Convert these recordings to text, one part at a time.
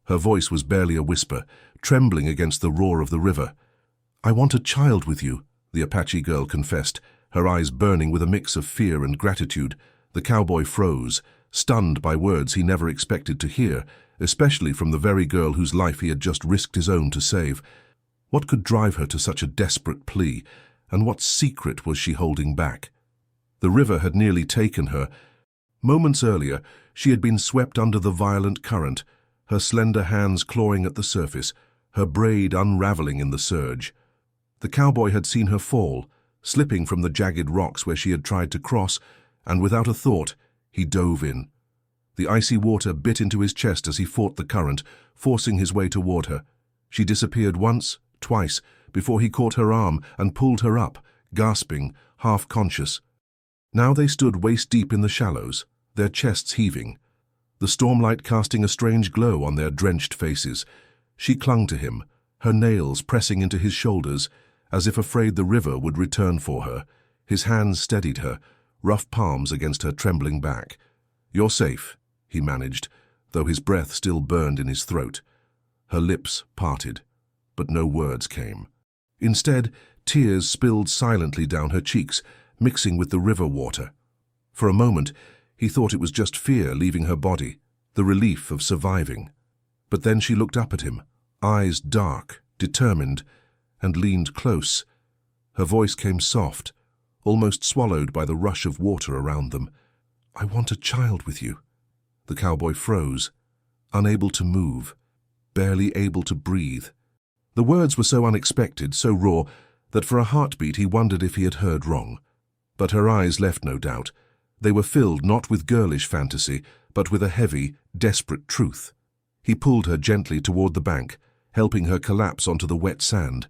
Her voice was barely a whisper, trembling against the roar of the river. "I want a child with you," the Apache girl confessed, her eyes burning with a mix of fear and gratitude. The cowboy froze, stunned by words he never expected to hear, especially from the very girl whose life he had just risked his own to save. What could drive her to such a desperate plea, and what secret was she holding back? The river had nearly taken her. Moments earlier, she had been swept under the violent current, her slender hands clawing at the surface, her braid unraveling in the surge. The cowboy had seen her fall, slipping from the jagged rocks where she had tried to cross, and without a thought, he dove in. The icy water bit into his chest as he fought the current, forcing his way toward her. She disappeared once, twice, before he caught her arm and pulled her up, gasping, half-conscious. Now they stood waist-deep in the shallows, their chests heaving, the stormlight casting a strange glow on their drenched faces. She clung to him, her nails pressing into his shoulders, as if afraid the river would return for her. His hands steadied her, rough palms against her trembling back. "You're safe," he managed, though his breath still burned in his throat. Her lips parted, but no words came. Instead, tears spilled silently down her cheeks, mixing with the river water. For a moment, he thought it was just fear leaving her body, the relief of surviving. But then she looked up at him, eyes dark, determined, and leaned close. Her voice came soft, almost swallowed by the rush of water around them. "I want a child with you." The cowboy froze, unable to move, barely able to breathe. The words were so unexpected, so raw, that for a heartbeat he wondered if he had heard wrong. But her eyes left no doubt. They were filled not with girlish fantasy, but with a heavy, desperate truth. He pulled her gently toward the bank, helping her collapse onto the wet sand.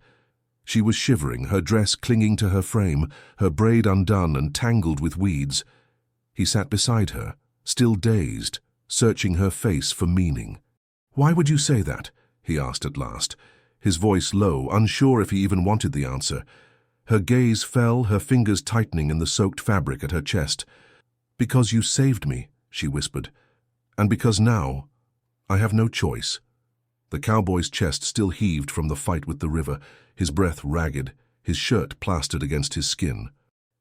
She was shivering, her dress clinging to her frame, her braid undone and tangled with weeds. He sat beside her, still dazed, searching her face for meaning. "Why would you say that?" he asked at last, his voice low, unsure if he even wanted the answer. Her gaze fell, her fingers tightening in the soaked fabric at her chest. "Because you saved me," she whispered, "and because now I have no choice." The cowboy's chest still heaved from the fight with the river, his breath ragged, his shirt plastered against his skin.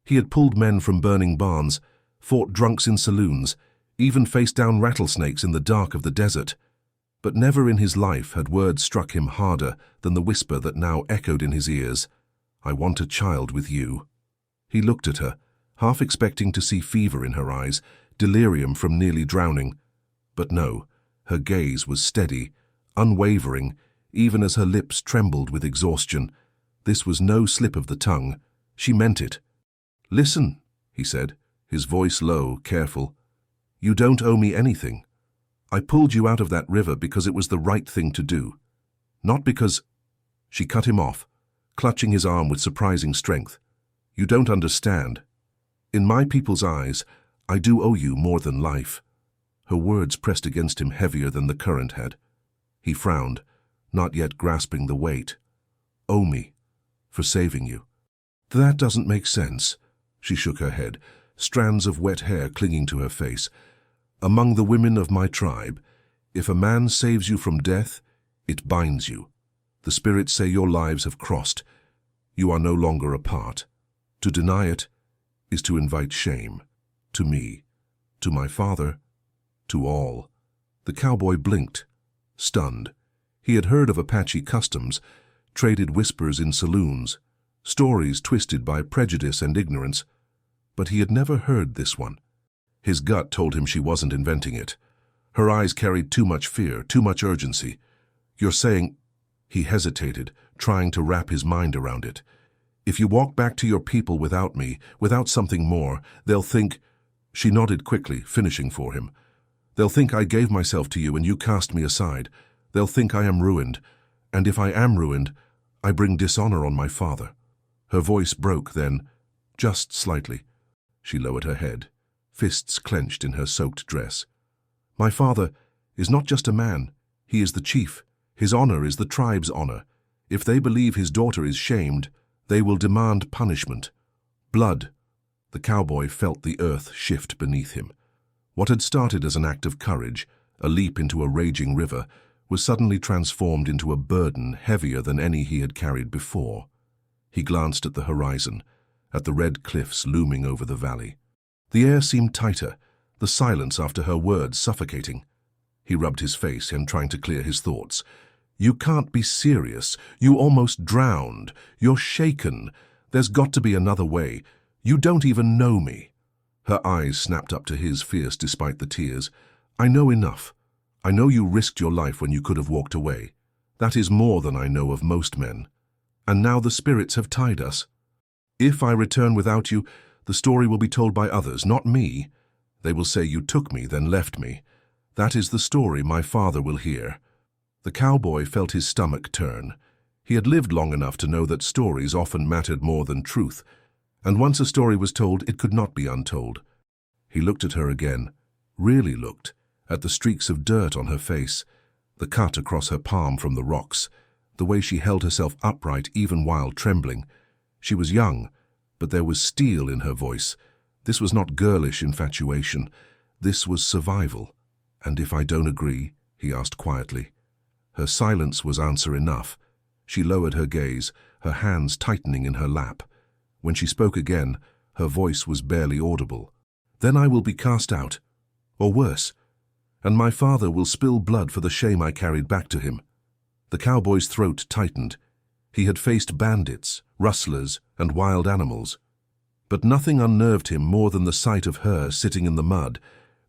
He had pulled men from burning barns, fought drunks in saloons, even faced down rattlesnakes in the dark of the desert. But never in his life had words struck him harder than the whisper that now echoed in his ears. "I want a child with you." He looked at her, half expecting to see fever in her eyes, delirium from nearly drowning. But no, her gaze was steady, unwavering, even as her lips trembled with exhaustion. This was no slip of the tongue. She meant it. "Listen," he said, his voice low, careful. "You don't owe me anything. I pulled you out of that river because it was the right thing to do. Not because—" She cut him off, clutching his arm with surprising strength. "You don't understand. In my people's eyes, I do owe you more than life." Her words pressed against him heavier than the current had. He frowned, not yet grasping the weight. "Owe me, for saving you." "That doesn't make sense." She shook her head, strands of wet hair clinging to her face. "Among the women of my tribe, if a man saves you from death, it binds you. The spirits say your lives have crossed. You are no longer apart. To deny it is to invite shame. To me, to my father, to all." The cowboy blinked, stunned. He had heard of Apache customs, traded whispers in saloons, stories twisted by prejudice and ignorance, but he had never heard this one. His gut told him she wasn't inventing it. Her eyes carried too much fear, too much urgency. "You're saying—" He hesitated, trying to wrap his mind around it. "If you walk back to your people without me, without something more, they'll think—" She nodded quickly, finishing for him. "They'll think I gave myself to you and you cast me aside. They'll think I am ruined. And if I am ruined, I bring dishonor on my father." Her voice broke then, just slightly. She lowered her head, fists clenched in her soaked dress. "My father is not just a man. He is the chief. His honor is the tribe's honor. If they believe his daughter is shamed, they will demand punishment. Blood." The cowboy felt the earth shift beneath him. What had started as an act of courage, a leap into a raging river, was suddenly transformed into a burden heavier than any he had carried before. He glanced at the horizon, at the red cliffs looming over the valley. The air seemed tighter, the silence after her words suffocating. He rubbed his face and trying to clear his thoughts. "You can't be serious. You almost drowned. You're shaken. There's got to be another way. You don't even know me." Her eyes snapped up to his, fierce despite the tears. "I know enough. I know you risked your life when you could have walked away. That is more than I know of most men. And now the spirits have tied us. If I return without you, the story will be told by others, not me. They will say you took me, then left me. That is the story my father will hear." The cowboy felt his stomach turn. He had lived long enough to know that stories often mattered more than truth, and once a story was told, it could not be untold. He looked at her again, really looked, at the streaks of dirt on her face, the cut across her palm from the rocks, the way she held herself upright even while trembling. She was young, but there was steel in her voice. This was not girlish infatuation. This was survival. "And if I don't agree?" he asked quietly. Her silence was answer enough. She lowered her gaze, her hands tightening in her lap. When she spoke again, her voice was barely audible. "Then I will be cast out, or worse, and my father will spill blood for the shame I carried back to him." The cowboy's throat tightened. He had faced bandits, rustlers, and wild animals. But nothing unnerved him more than the sight of her sitting in the mud,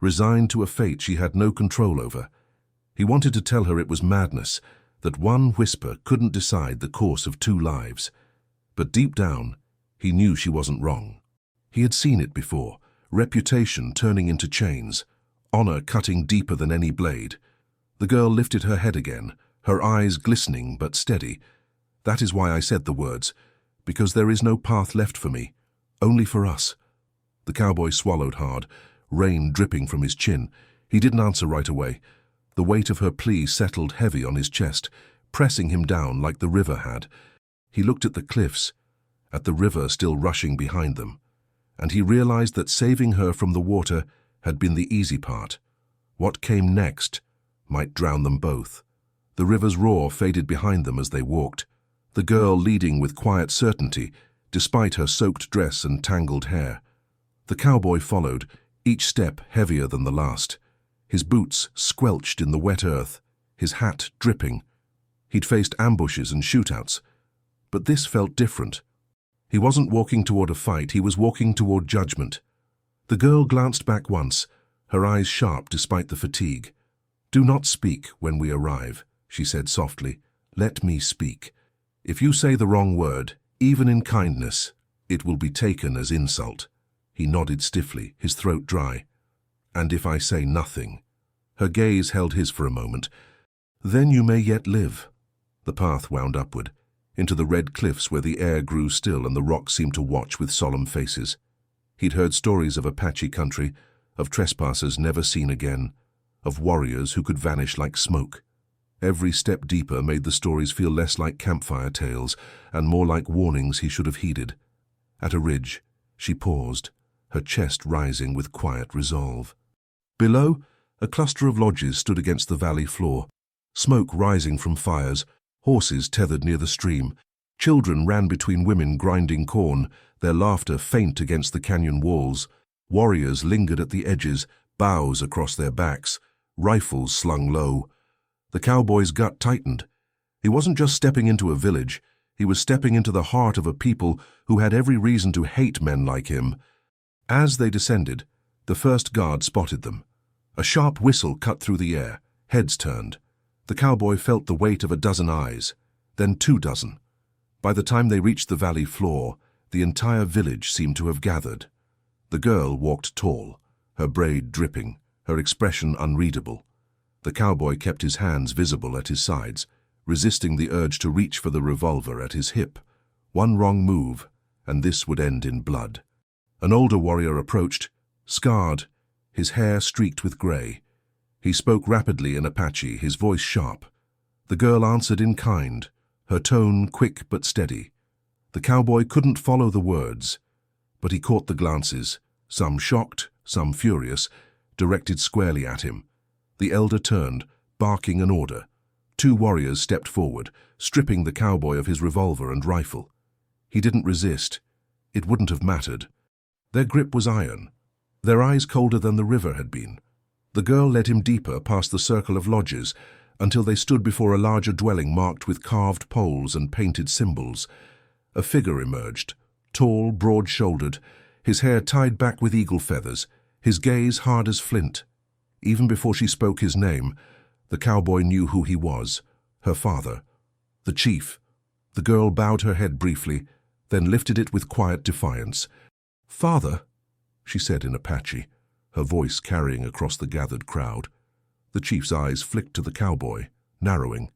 resigned to a fate she had no control over. He wanted to tell her it was madness, that one whisper couldn't decide the course of two lives. But deep down, he knew she wasn't wrong. He had seen it before, reputation turning into chains, honor cutting deeper than any blade. The girl lifted her head again, her eyes glistening but steady. "That is why I said the words, because there is no path left for me, only for us." The cowboy swallowed hard, rain dripping from his chin. He didn't answer right away. The weight of her plea settled heavy on his chest, pressing him down like the river had. He looked at the cliffs, at the river still rushing behind them, and he realized that saving her from the water had been the easy part. What came next might drown them both. The river's roar faded behind them as they walked, the girl leading with quiet certainty, despite her soaked dress and tangled hair. The cowboy followed, each step heavier than the last. His boots squelched in the wet earth, his hat dripping. He'd faced ambushes and shootouts, but this felt different. He wasn't walking toward a fight, he was walking toward judgment. The girl glanced back once, her eyes sharp despite the fatigue. "Do not speak when we arrive," she said softly. "Let me speak. If you say the wrong word, even in kindness, it will be taken as insult." He nodded stiffly, his throat dry. "And if I say nothing?" Her gaze held his for a moment. "Then you may yet live." The path wound upward, into the red cliffs where the air grew still and the rocks seemed to watch with solemn faces. He'd heard stories of Apache country, of trespassers never seen again, of warriors who could vanish like smoke. Every step deeper made the stories feel less like campfire tales and more like warnings he should have heeded. At a ridge, she paused, her chest rising with quiet resolve. Below, a cluster of lodges stood against the valley floor, smoke rising from fires, horses tethered near the stream. Children ran between women grinding corn, their laughter faint against the canyon walls. Warriors lingered at the edges, boughs across their backs, rifles slung low. The cowboy's gut tightened. He wasn't just stepping into a village, he was stepping into the heart of a people who had every reason to hate men like him. As they descended, the first guard spotted them. A sharp whistle cut through the air, heads turned. The cowboy felt the weight of a dozen eyes, then 2 dozen. By the time they reached the valley floor, the entire village seemed to have gathered. The girl walked tall, her braid dripping, her expression unreadable. The cowboy kept his hands visible at his sides, resisting the urge to reach for the revolver at his hip. One wrong move, and this would end in blood. An older warrior approached, scarred, his hair streaked with gray. He spoke rapidly in Apache, his voice sharp. The girl answered in kind, her tone quick but steady. The cowboy couldn't follow the words, but he caught the glances, some shocked, some furious, directed squarely at him. The elder turned, barking an order. Two warriors stepped forward, stripping the cowboy of his revolver and rifle. He didn't resist. It wouldn't have mattered. Their grip was iron, their eyes colder than the river had been. The girl led him deeper past the circle of lodges until they stood before a larger dwelling marked with carved poles and painted symbols. A figure emerged, tall, broad-shouldered, his hair tied back with eagle feathers, his gaze hard as flint. Even before she spoke his name, the cowboy knew who he was, her father, the chief. The girl bowed her head briefly, then lifted it with quiet defiance. "Father," she said in Apache, her voice carrying across the gathered crowd. The chief's eyes flicked to the cowboy, narrowing.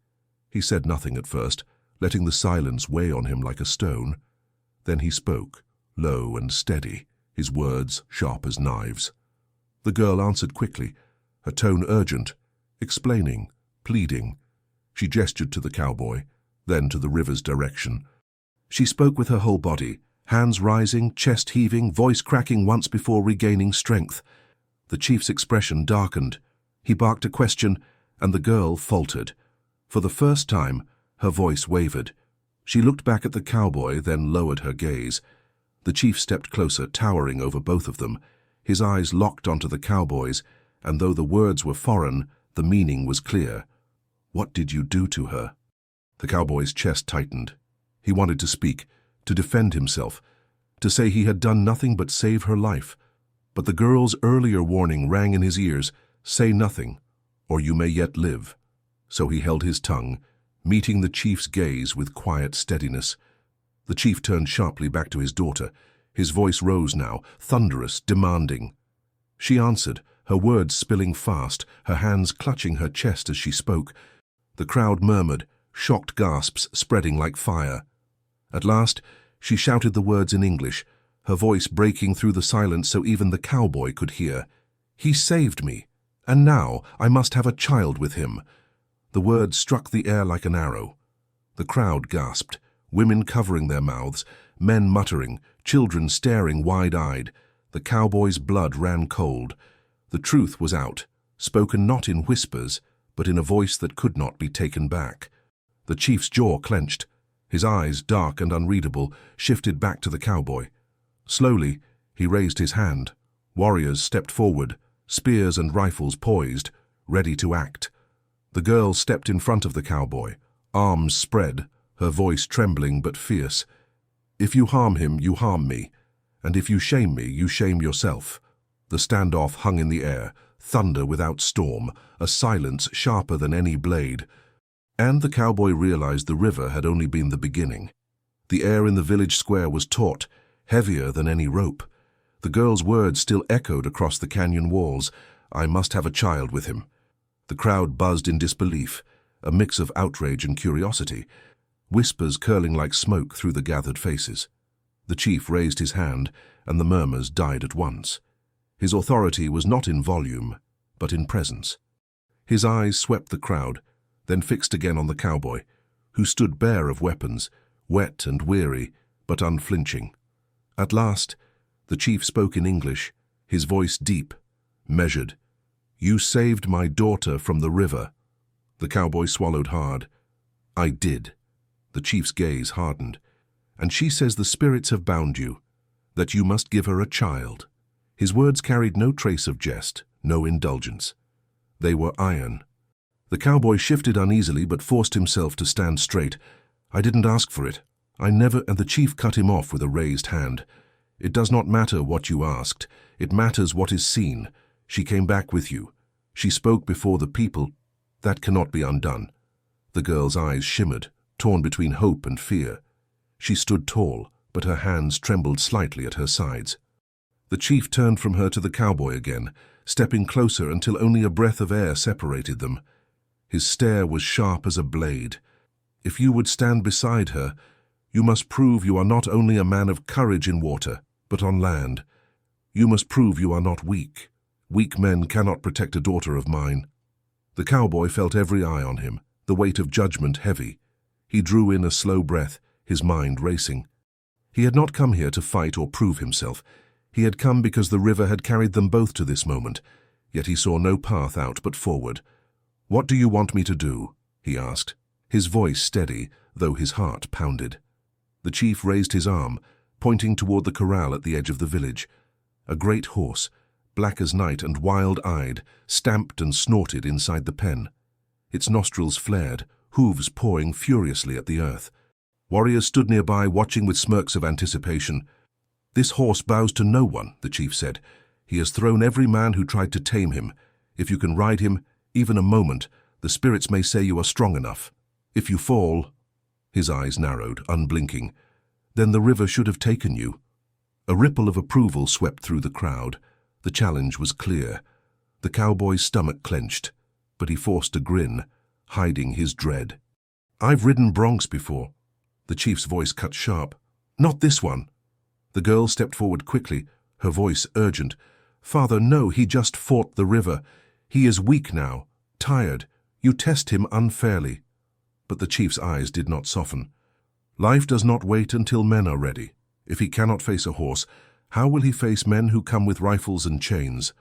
He said nothing at first, letting the silence weigh on him like a stone. Then he spoke, low and steady, his words sharp as knives. The girl answered quickly, her tone urgent, explaining, pleading. She gestured to the cowboy, then to the river's direction. She spoke with her whole body, hands rising, chest heaving, voice cracking once before regaining strength. The chief's expression darkened. He barked a question, and the girl faltered. For the first time, her voice wavered. She looked back at the cowboy, then lowered her gaze. The chief stepped closer, towering over both of them. His eyes locked onto the cowboy's, and though the words were foreign, the meaning was clear. "What did you do to her?" The cowboy's chest tightened. He wanted to speak, to defend himself, to say he had done nothing but save her life. But the girl's earlier warning rang in his ears, "Say nothing, or you may yet live." So he held his tongue, meeting the chief's gaze with quiet steadiness. The chief turned sharply back to his daughter. His voice rose now, thunderous, demanding. She answered, her words spilling fast, her hands clutching her chest as she spoke. The crowd murmured, shocked gasps spreading like fire. At last, she shouted the words in English, her voice breaking through the silence so even the cowboy could hear. "He saved me, and now I must have a child with him." The words struck the air like an arrow. The crowd gasped, women covering their mouths, men muttering, children staring wide-eyed. The cowboy's blood ran cold. The truth was out, spoken not in whispers, but in a voice that could not be taken back. The chief's jaw clenched. His eyes, dark and unreadable, shifted back to the cowboy. Slowly, he raised his hand. Warriors stepped forward, spears and rifles poised, ready to act. The girl stepped in front of the cowboy, arms spread, her voice trembling but fierce. "If you harm him, you harm me, and if you shame me, you shame yourself." The standoff hung in the air, thunder without storm, a silence sharper than any blade. And the cowboy realized the river had only been the beginning. The air in the village square was taut, heavier than any rope. The girl's words still echoed across the canyon walls. "I must have a child with him." The crowd buzzed in disbelief, a mix of outrage and curiosity, whispers curling like smoke through the gathered faces. The chief raised his hand, and the murmurs died at once. His authority was not in volume, but in presence. His eyes swept the crowd, then fixed again on the cowboy, who stood bare of weapons, wet and weary, but unflinching. At last, the chief spoke in English, his voice deep, measured. "You saved my daughter from the river." The cowboy swallowed hard. "I did." The chief's gaze hardened. "And she says the spirits have bound you, that you must give her a child." His words carried no trace of jest, no indulgence. They were iron. The cowboy shifted uneasily but forced himself to stand straight. "I didn't ask for it. I never—" And the chief cut him off with a raised hand. "It does not matter what you asked. It matters what is seen. She came back with you. She spoke before the people. That cannot be undone." The girl's eyes shimmered, torn between hope and fear. She stood tall, but her hands trembled slightly at her sides. The chief turned from her to the cowboy again, stepping closer until only a breath of air separated them. His stare was sharp as a blade. "If you would stand beside her, you must prove you are not only a man of courage in water, but on land. You must prove you are not weak. Weak men cannot protect a daughter of mine." The cowboy felt every eye on him, the weight of judgment heavy. He drew in a slow breath, his mind racing. He had not come here to fight or prove himself. He had come because the river had carried them both to this moment, yet he saw no path out but forward. "What do you want me to do?" he asked, his voice steady, though his heart pounded. The chief raised his arm, pointing toward the corral at the edge of the village. A great horse, black as night and wild-eyed, stamped and snorted inside the pen. Its nostrils flared, hooves pawing furiously at the earth. Warriors stood nearby, watching with smirks of anticipation. "This horse bows to no one," the chief said. "He has thrown every man who tried to tame him. If you can ride him, even a moment, the spirits may say you are strong enough. If you fall—" His eyes narrowed, unblinking. "Then the river should have taken you." A ripple of approval swept through the crowd. The challenge was clear. The cowboy's stomach clenched, but he forced a grin, hiding his dread. "I've ridden broncs before." The chief's voice cut sharp. "Not this one." The girl stepped forward quickly, her voice urgent. "Father, no, he just fought the river. He is weak now, tired. You test him unfairly." But the chief's eyes did not soften. "Life does not wait until men are ready. If he cannot face a horse, how will he face men who come with rifles and chains?"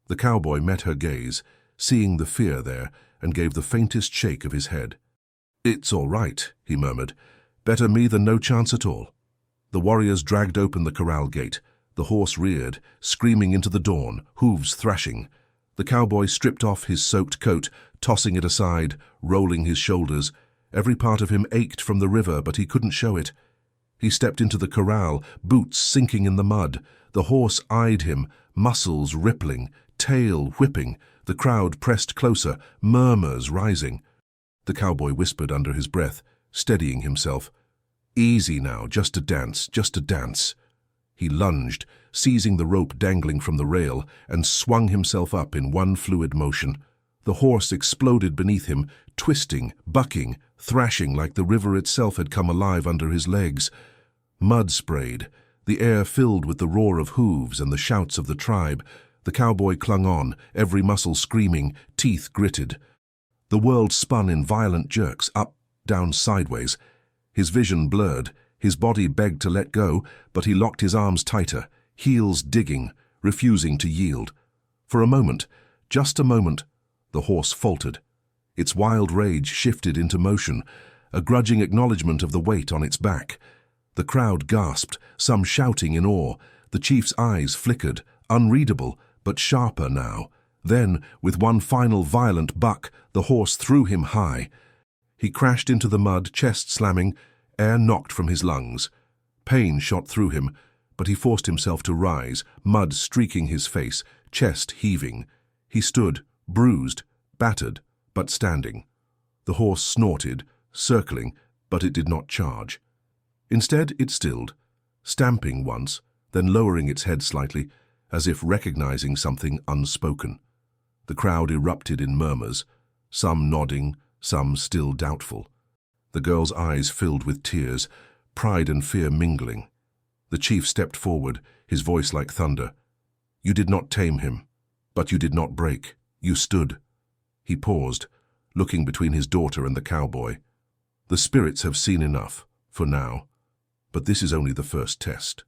The cowboy met her gaze, seeing the fear there, and gave the faintest shake of his head. "It's all right," he murmured. "Better me than no chance at all." The warriors dragged open the corral gate. The horse reared, screaming into the dawn, hooves thrashing. The cowboy stripped off his soaked coat, tossing it aside, rolling his shoulders. Every part of him ached from the river, but he couldn't show it. He stepped into the corral, boots sinking in the mud. The horse eyed him, muscles rippling, tail whipping. The crowd pressed closer, murmurs rising. The cowboy whispered under his breath, steadying himself. "Easy now, just a dance, just a dance." He lunged, seizing the rope dangling from the rail, and swung himself up in one fluid motion. The horse exploded beneath him, twisting, bucking, thrashing like the river itself had come alive under his legs. Mud sprayed, the air filled with the roar of hooves and the shouts of the tribe. The cowboy clung on, every muscle screaming, teeth gritted. The world spun in violent jerks, up, down, sideways. His vision blurred, his body begged to let go, but he locked his arms tighter, heels digging, refusing to yield. For a moment, just a moment, the horse faltered. Its wild rage shifted into motion, a grudging acknowledgement of the weight on its back. The crowd gasped, some shouting in awe. The chief's eyes flickered, unreadable, but sharper now. Then, with one final violent buck, the horse threw him high. He crashed into the mud, chest slamming, air knocked from his lungs. Pain shot through him, but he forced himself to rise, mud streaking his face, chest heaving. He stood, bruised, battered, but standing. The horse snorted, circling, but it did not charge. Instead, it stilled, stamping once, then lowering its head slightly, as if recognizing something unspoken. The crowd erupted in murmurs, some nodding, some still doubtful. The girl's eyes filled with tears, pride and fear mingling. The chief stepped forward, his voice like thunder. "You did not tame him, but you did not break. You stood." He paused, looking between his daughter and the cowboy. "The spirits have seen enough, for now. But this is only the first test."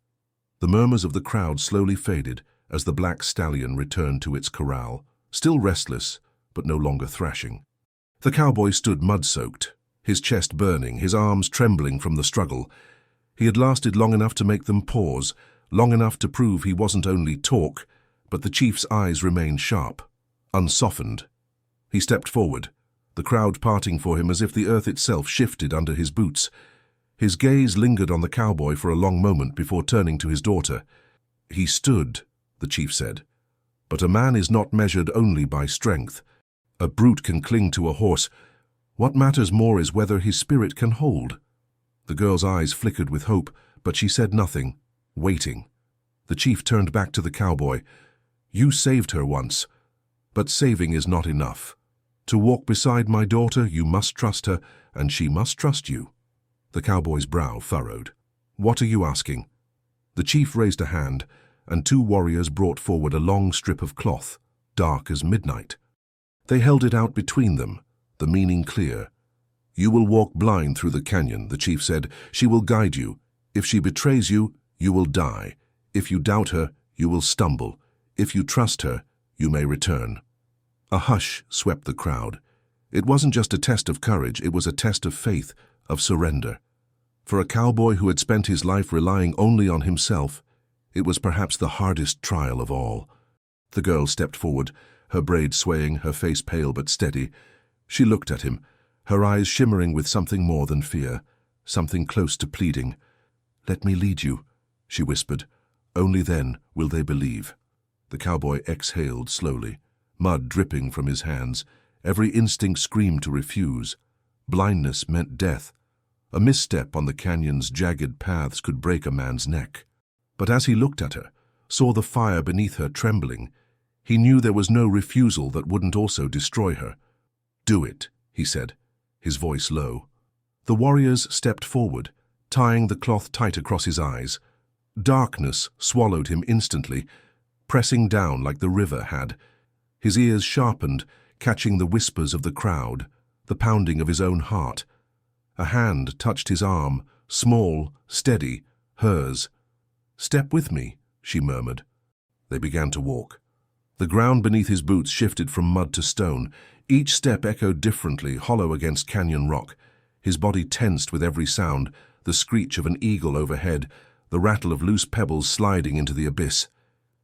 The murmurs of the crowd slowly faded as the black stallion returned to its corral, still restless, but no longer thrashing. The cowboy stood mud-soaked, his chest burning, his arms trembling from the struggle. He had lasted long enough to make them pause, long enough to prove he wasn't only talk, but the chief's eyes remained sharp, unsoftened. He stepped forward, the crowd parting for him as if the earth itself shifted under his boots. His gaze lingered on the cowboy for a long moment before turning to his daughter. "He stood," the chief said. "But a man is not measured only by strength. A brute can cling to a horse. What matters more is whether his spirit can hold." The girl's eyes flickered with hope, but she said nothing, waiting. The chief turned back to the cowboy. "You saved her once, but saving is not enough. To walk beside my daughter, you must trust her, and she must trust you." The cowboy's brow furrowed. "What are you asking?" The chief raised a hand, and two warriors brought forward a long strip of cloth, dark as midnight. They held it out between them, the meaning clear. "You will walk blind through the canyon," the chief said. "She will guide you. If she betrays you, you will die. If you doubt her, you will stumble. If you trust her, you may return." A hush swept the crowd. It wasn't just a test of courage, it was a test of faith, of surrender. For a cowboy who had spent his life relying only on himself, it was perhaps the hardest trial of all. The girl stepped forward, her braids swaying, her face pale but steady. She looked at him, her eyes shimmering with something more than fear, something close to pleading. "Let me lead you," she whispered. "Only then will they believe." The cowboy exhaled slowly, mud dripping from his hands. Every instinct screamed to refuse. Blindness meant death. A misstep on the canyon's jagged paths could break a man's neck. But as he looked at her, saw the fire beneath her trembling, he knew there was no refusal that wouldn't also destroy her. "Do it," he said, his voice low. The warriors stepped forward, tying the cloth tight across his eyes. Darkness swallowed him instantly, pressing down like the river had. His ears sharpened, catching the whispers of the crowd, the pounding of his own heart. A hand touched his arm, small, steady, hers. "Step with me," she murmured. They began to walk. The ground beneath his boots shifted from mud to stone. Each step echoed differently, hollow against canyon rock. His body tensed with every sound, the screech of an eagle overhead, the rattle of loose pebbles sliding into the abyss.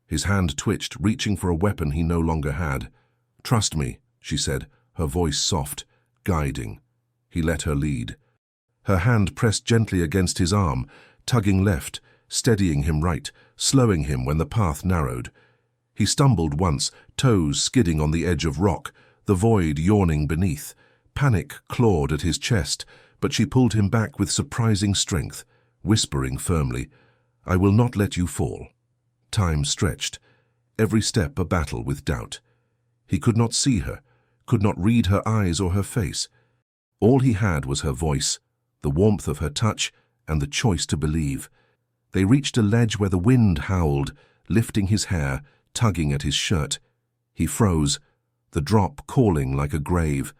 His hand twitched, reaching for a weapon he no longer had. "Trust me," she said, her voice soft, guiding. He let her lead. Her hand pressed gently against his arm, tugging left, steadying him right, slowing him when the path narrowed. He stumbled once, toes skidding on the edge of rock, the void yawning beneath. Panic clawed at his chest, but she pulled him back with surprising strength, whispering firmly, "I will not let you fall." Time stretched, every step a battle with doubt. He could not see her, could not read her eyes or her face. All he had was her voice, the warmth of her touch, and the choice to believe. They reached a ledge where the wind howled, lifting his hair, tugging at his shirt. He froze, the drop calling like a grave,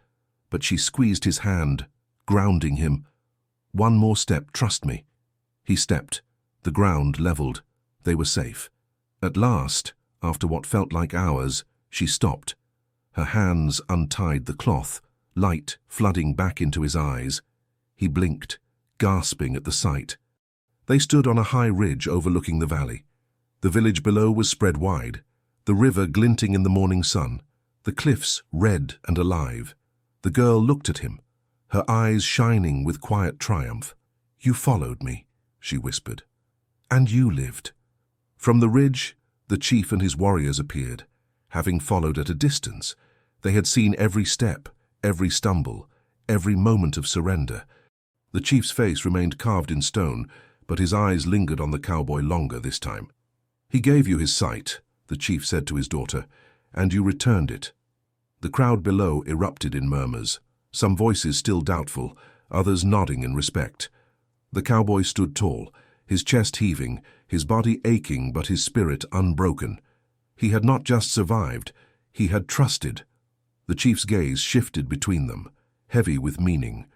but she squeezed his hand, grounding him. "One more step, trust me." He stepped, the ground leveled. They were safe. At last, after what felt like hours, she stopped. Her hands untied the cloth, light flooding back into his eyes. He blinked, gasping at the sight. They stood on a high ridge overlooking the valley. The village below was spread wide, the river glinting in the morning sun, the cliffs red and alive. The girl looked at him, her eyes shining with quiet triumph. "You followed me," she whispered. "And you lived." From the ridge, the chief and his warriors appeared. Having followed at a distance, they had seen every step, every stumble, every moment of surrender. The chief's face remained carved in stone, but his eyes lingered on the cowboy longer this time. "He gave you his sight," the chief said to his daughter, "and you returned it." The crowd below erupted in murmurs, some voices still doubtful, others nodding in respect. The cowboy stood tall, his chest heaving, his body aching but his spirit unbroken. He had not just survived, he had trusted. The chief's gaze shifted between them, heavy with meaning.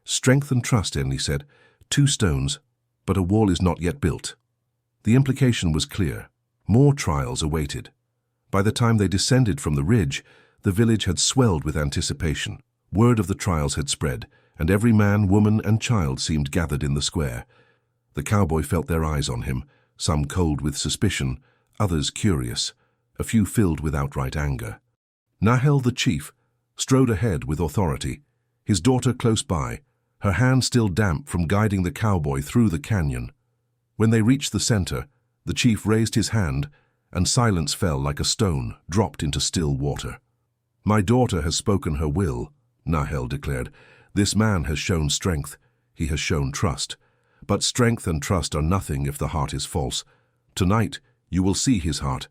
"Strength and trust," Enlil said. "Two stones, but a wall is not yet built." The implication was clear. More trials awaited. By the time they descended from the ridge, the village had swelled with anticipation. Word of the trials had spread, and every man, woman, and child seemed gathered in the square. The cowboy felt their eyes on him, some cold with suspicion, others curious, a few filled with outright anger. Nahel, the chief, strode ahead with authority, his daughter close by, her hand still damp from guiding the cowboy through the canyon. When they reached the center, the chief raised his hand, and silence fell like a stone dropped into still water. "My daughter has spoken her will," Nahel declared. "This man has shown strength, he has shown trust. But strength and trust are nothing if the heart is false. Tonight, you will see his heart.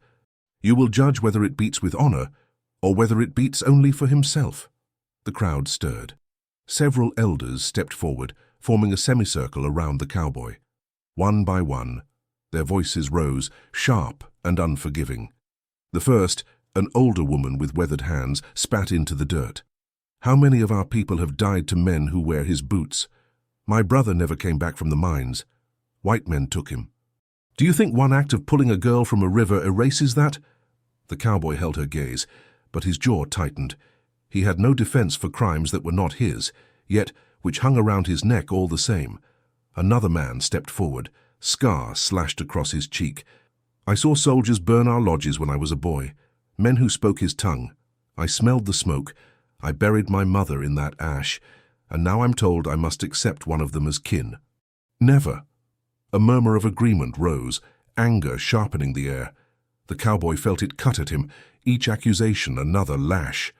You will judge whether it beats with honor, or whether it beats only for himself." The crowd stirred. Several elders stepped forward, forming a semicircle around the cowboy. One by one, their voices rose, sharp and unforgiving. The first, an older woman with weathered hands, spat into the dirt. "How many of our people have died to men who wear his boots? My brother never came back from the mines. White men took him. Do you think one act of pulling a girl from a river erases that?" The cowboy held her gaze, but his jaw tightened. He had no defense for crimes that were not his, yet which hung around his neck all the same. Another man stepped forward, scar slashed across his cheek. I saw soldiers burn our lodges when I was a boy, men who spoke his tongue. I smelled the smoke. I buried my mother in that ash, and now I'm told I must accept one of them as kin. Never. A murmur of agreement rose, anger sharpening the air. The cowboy felt it cut at him, each accusation another lash.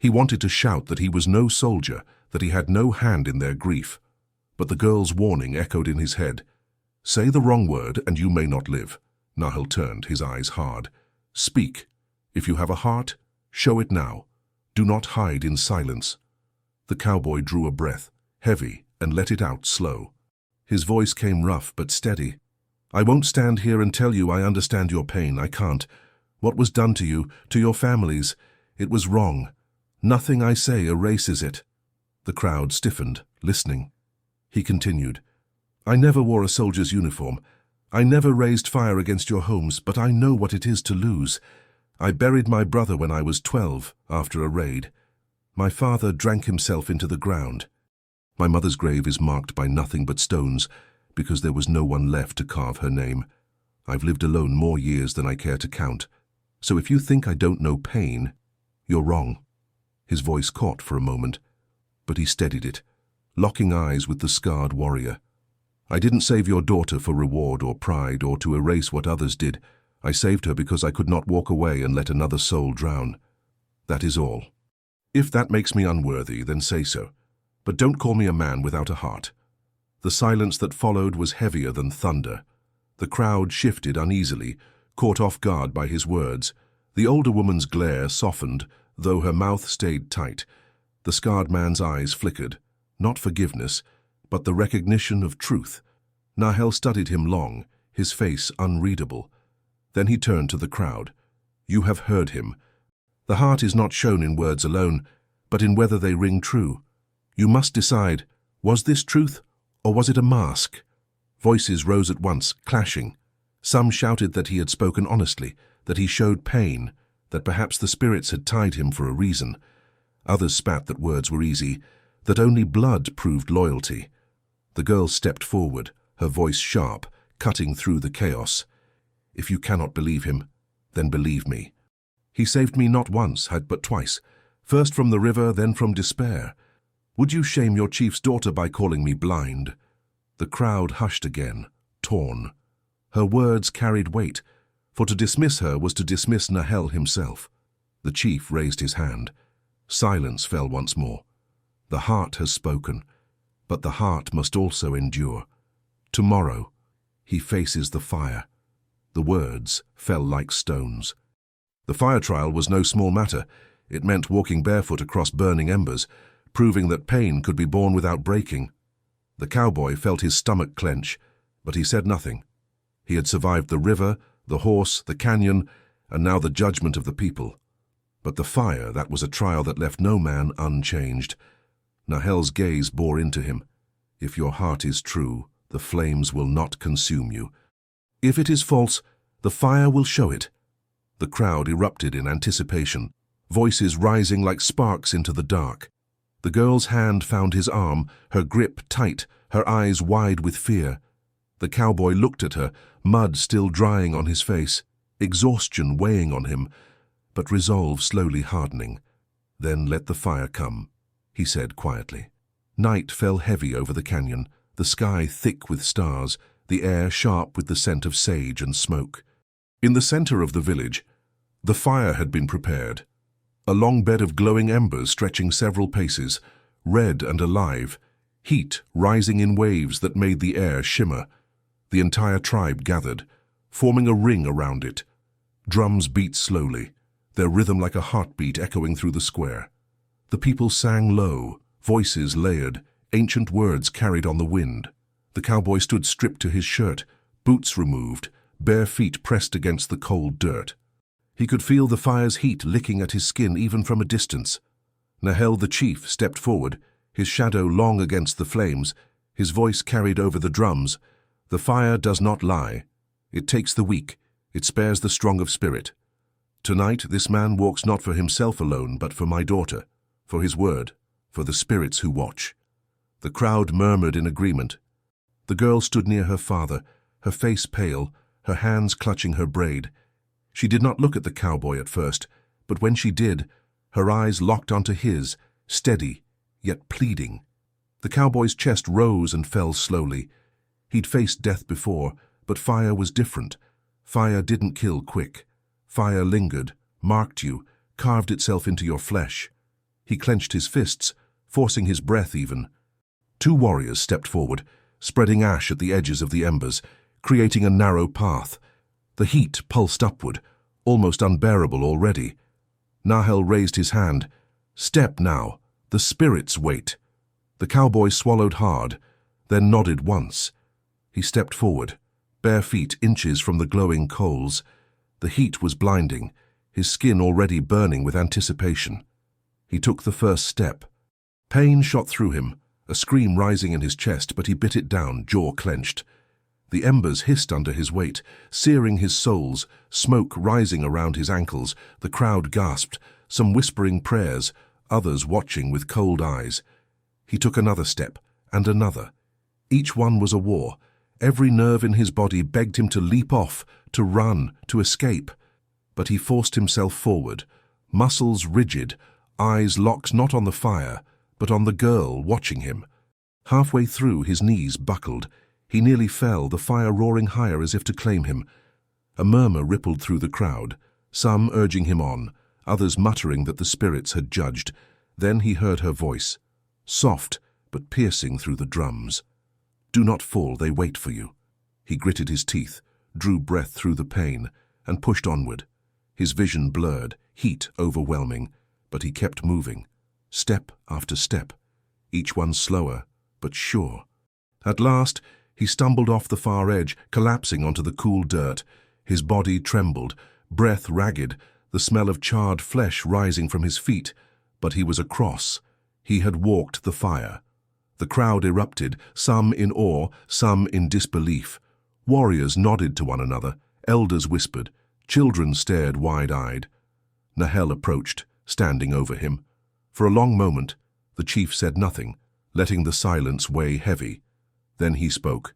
He wanted to shout that he was no soldier, that he had no hand in their grief. But the girl's warning echoed in his head. Say the wrong word and you may not live. Nahel turned, his eyes hard. Speak. If you have a heart, show it now. Do not hide in silence. The cowboy drew a breath, heavy, and let it out slow. His voice came rough but steady. I won't stand here and tell you I understand your pain. I can't. What was done to you, to your families, it was wrong. Nothing I say erases it. The crowd stiffened, listening. He continued. I never wore a soldier's uniform. I never raised fire against your homes, but I know what it is to lose. I buried my brother when I was 12, after a raid. My father drank himself into the ground. My mother's grave is marked by nothing but stones, because there was no one left to carve her name. I've lived alone more years than I care to count. So if you think I don't know pain, you're wrong. His voice caught for a moment, but he steadied it, locking eyes with the scarred warrior. I didn't save your daughter for reward or pride or to erase what others did. I saved her because I could not walk away and let another soul drown. That is all. If that makes me unworthy, then say so. But don't call me a man without a heart. The silence that followed was heavier than thunder. The crowd shifted uneasily, caught off guard by his words. The older woman's glare softened, though her mouth stayed tight. The scarred man's eyes flickered, not forgiveness, but the recognition of truth. Nahel studied him long, his face unreadable. Then he turned to the crowd. You have heard him. The heart is not shown in words alone, but in whether they ring true. You must decide, was this truth, or was it a mask? Voices rose at once, clashing. Some shouted that he had spoken honestly, that he showed pain, that perhaps the spirits had tied him for a reason. Others spat that words were easy, that only blood proved loyalty. The girl stepped forward, her voice sharp, cutting through the chaos. If you cannot believe him, then believe me. He saved me not once, but twice, first from the river, then from despair. Would you shame your chief's daughter by calling me blind? The crowd hushed again, torn. Her words carried weight, for to dismiss her was to dismiss Nahel himself. The chief raised his hand. Silence fell once more. The heart has spoken, but the heart must also endure. Tomorrow, he faces the fire. The words fell like stones. The fire trial was no small matter. It meant walking barefoot across burning embers, proving that pain could be borne without breaking. The cowboy felt his stomach clench, but he said nothing. He had survived the river, the horse, the canyon, and now the judgment of the people. But the fire, that was a trial that left no man unchanged. Nahel's gaze bore into him. If your heart is true, the flames will not consume you. If it is false, the fire will show it. The crowd erupted in anticipation, voices rising like sparks into the dark. The girl's hand found his arm, her grip tight, her eyes wide with fear. The cowboy looked at her, mud still drying on his face, exhaustion weighing on him, but resolve slowly hardening. Then let the fire come, he said quietly. Night fell heavy over the canyon, the sky thick with stars, the air sharp with the scent of sage and smoke. In the center of the village, the fire had been prepared. A long bed of glowing embers stretching several paces, red and alive, heat rising in waves that made the air shimmer. The entire tribe gathered, forming a ring around it. Drums beat slowly, their rhythm like a heartbeat echoing through the square. The people sang low, voices layered, ancient words carried on the wind. The cowboy stood stripped to his shirt, boots removed, bare feet pressed against the cold dirt. He could feel the fire's heat licking at his skin even from a distance. Nahel the chief stepped forward, his shadow long against the flames, his voice carried over the drums. The fire does not lie. It takes the weak. It spares the strong of spirit. Tonight this man walks not for himself alone, but for my daughter. for his word, for the spirits who watch. The crowd murmured in agreement. The girl stood near her father, her face pale, her hands clutching her braid. She did not look at the cowboy at first, but when she did, her eyes locked onto his, steady, yet pleading. The cowboy's chest rose and fell slowly. He'd faced death before, but fire was different. Fire didn't kill quick. Fire lingered, marked you, carved itself into your flesh. He clenched his fists, forcing his breath even. Two warriors stepped forward, spreading ash at the edges of the embers, creating a narrow path. The heat pulsed upward, almost unbearable already. Nahel raised his hand. Step now. The spirits wait. The cowboy swallowed hard, then nodded once. He stepped forward, bare feet inches from the glowing coals. The heat was blinding, his skin already burning with anticipation. He took the first step. Pain shot through him, a scream rising in his chest, but he bit it down, jaw clenched. The embers hissed under his weight, searing his soles, smoke rising around his ankles. The crowd gasped, some whispering prayers, others watching with cold eyes. He took another step, and another. Each one was a war. Every nerve in his body begged him to leap off, to run, to escape. But he forced himself forward, muscles rigid, eyes locked not on the fire, but on the girl watching him. Halfway through, his knees buckled. He nearly fell, the fire roaring higher as if to claim him. A murmur rippled through the crowd, some urging him on, others muttering that the spirits had judged. Then he heard her voice, soft but piercing through the drums. Do not fall, they wait for you. He gritted his teeth, drew breath through the pain, and pushed onward. His vision blurred, heat overwhelming, but he kept moving, step after step, each one slower but sure. At last, he stumbled off the far edge, collapsing onto the cool dirt. His body trembled, breath ragged, the smell of charred flesh rising from his feet. But he was across. He had walked the fire. The crowd erupted, some in awe, some in disbelief. Warriors nodded to one another, elders whispered, children stared wide-eyed. Nahel approached, standing over him. For a long moment, the chief said nothing, letting the silence weigh heavy. Then he spoke.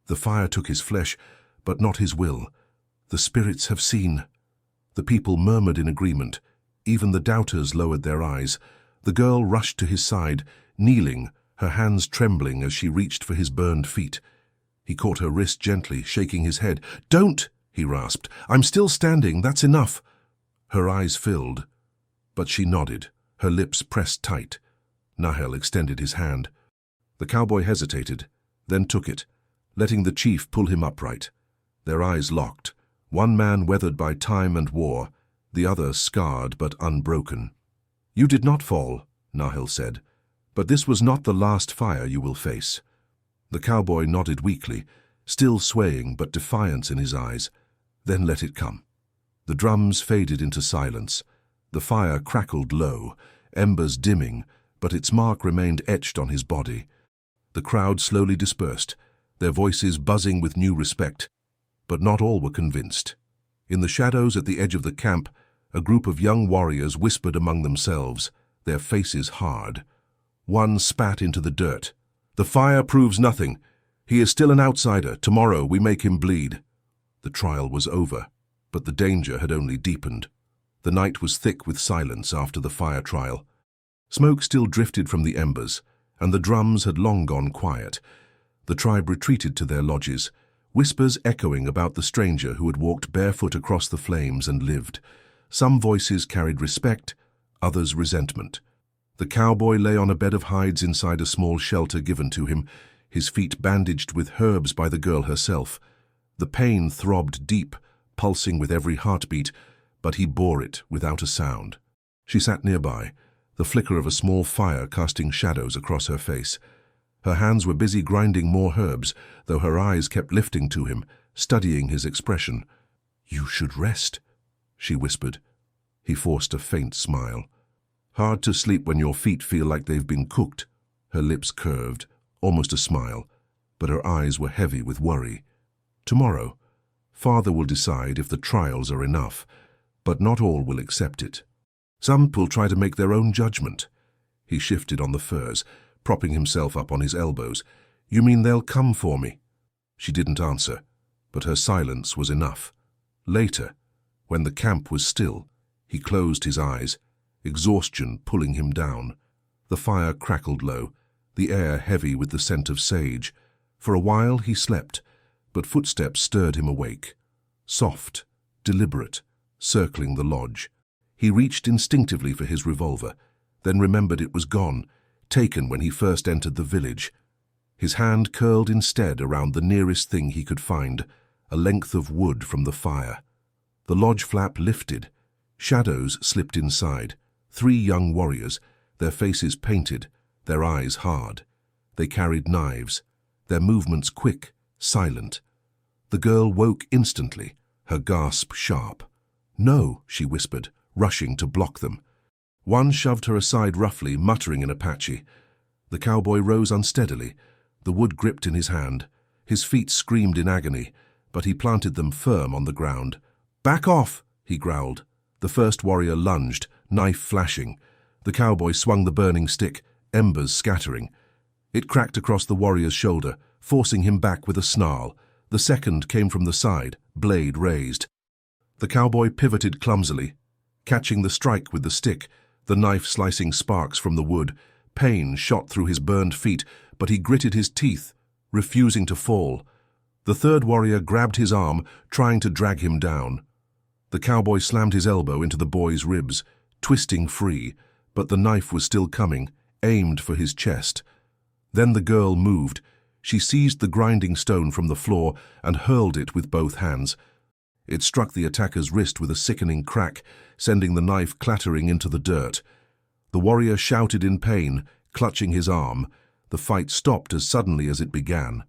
The fire took his flesh, but not his will. The spirits have seen. The people murmured in agreement. Even the doubters lowered their eyes. The girl rushed to his side, kneeling, her hands trembling as she reached for his burned feet. He caught her wrist gently, shaking his head. "Don't!" he rasped. "I'm still standing, that's enough." Her eyes filled, but she nodded, her lips pressed tight. Nahel extended his hand. The cowboy hesitated, then took it, letting the chief pull him upright. Their eyes locked, one man weathered by time and war, the other scarred but unbroken. "You did not fall," Nahel said, "but this was not the last fire you will face." The cowboy nodded weakly, still swaying but defiance in his eyes, then let it come. The drums faded into silence. The fire crackled low, embers dimming, but its mark remained etched on his body. The crowd slowly dispersed, their voices buzzing with new respect, but not all were convinced. In the shadows at the edge of the camp, a group of young warriors whispered among themselves, their faces hard. One spat into the dirt. "The fire proves nothing. He is still an outsider. Tomorrow we make him bleed." The trial was over, but the danger had only deepened. The night was thick with silence after the fire trial. Smoke still drifted from the embers, and the drums had long gone quiet. The tribe retreated to their lodges, whispers echoing about the stranger who had walked barefoot across the flames and lived. Some voices carried respect, others resentment. The cowboy lay on a bed of hides inside a small shelter given to him, his feet bandaged with herbs by the girl herself. The pain throbbed deep, pulsing with every heartbeat, but he bore it without a sound. She sat nearby, the flicker of a small fire casting shadows across her face. Her hands were busy grinding more herbs, though her eyes kept lifting to him, studying his expression. "You should rest," she whispered. He forced a faint smile. "Hard to sleep when your feet feel like they've been cooked." Her lips curved, almost a smile, but her eyes were heavy with worry. "Tomorrow, Father will decide if the trials are enough, but not all will accept it. Some will try to make their own judgment. He shifted on the furs, propping himself up on his elbows. "You mean they'll come for me?" She didn't answer, but her silence was enough. Later, when the camp was still, he closed his eyes, exhaustion pulling him down. The fire crackled low, the air heavy with the scent of sage. For a while he slept, but footsteps stirred him awake. Soft, deliberate, circling the lodge. He reached instinctively for his revolver, then remembered it was gone, taken when he first entered the village. His hand curled instead around the nearest thing he could find, a length of wood from the fire. The lodge flap lifted. Shadows slipped inside. 3 young warriors, their faces painted, their eyes hard. They carried knives, their movements quick, silent. The girl woke instantly, her gasp sharp. "No," she whispered, rushing to block them. One shoved her aside roughly, muttering in Apache. The cowboy rose unsteadily, the wood gripped in his hand. His feet screamed in agony, but he planted them firm on the ground. "Back off!" he growled. The first warrior lunged, knife flashing. The cowboy swung the burning stick, embers scattering. It cracked across the warrior's shoulder, forcing him back with a snarl. The second came from the side, blade raised. The cowboy pivoted clumsily, catching the strike with the stick, the knife slicing sparks from the wood. Pain shot through his burned feet, but he gritted his teeth, refusing to fall. The third warrior grabbed his arm, trying to drag him down. The cowboy slammed his elbow into the boy's ribs, twisting free, but the knife was still coming, aimed for his chest. Then the girl moved. She seized the grinding stone from the floor and hurled it with both hands. It struck the attacker's wrist with a sickening crack, sending the knife clattering into the dirt. The warrior shouted in pain, clutching his arm. The fight stopped as suddenly as it began.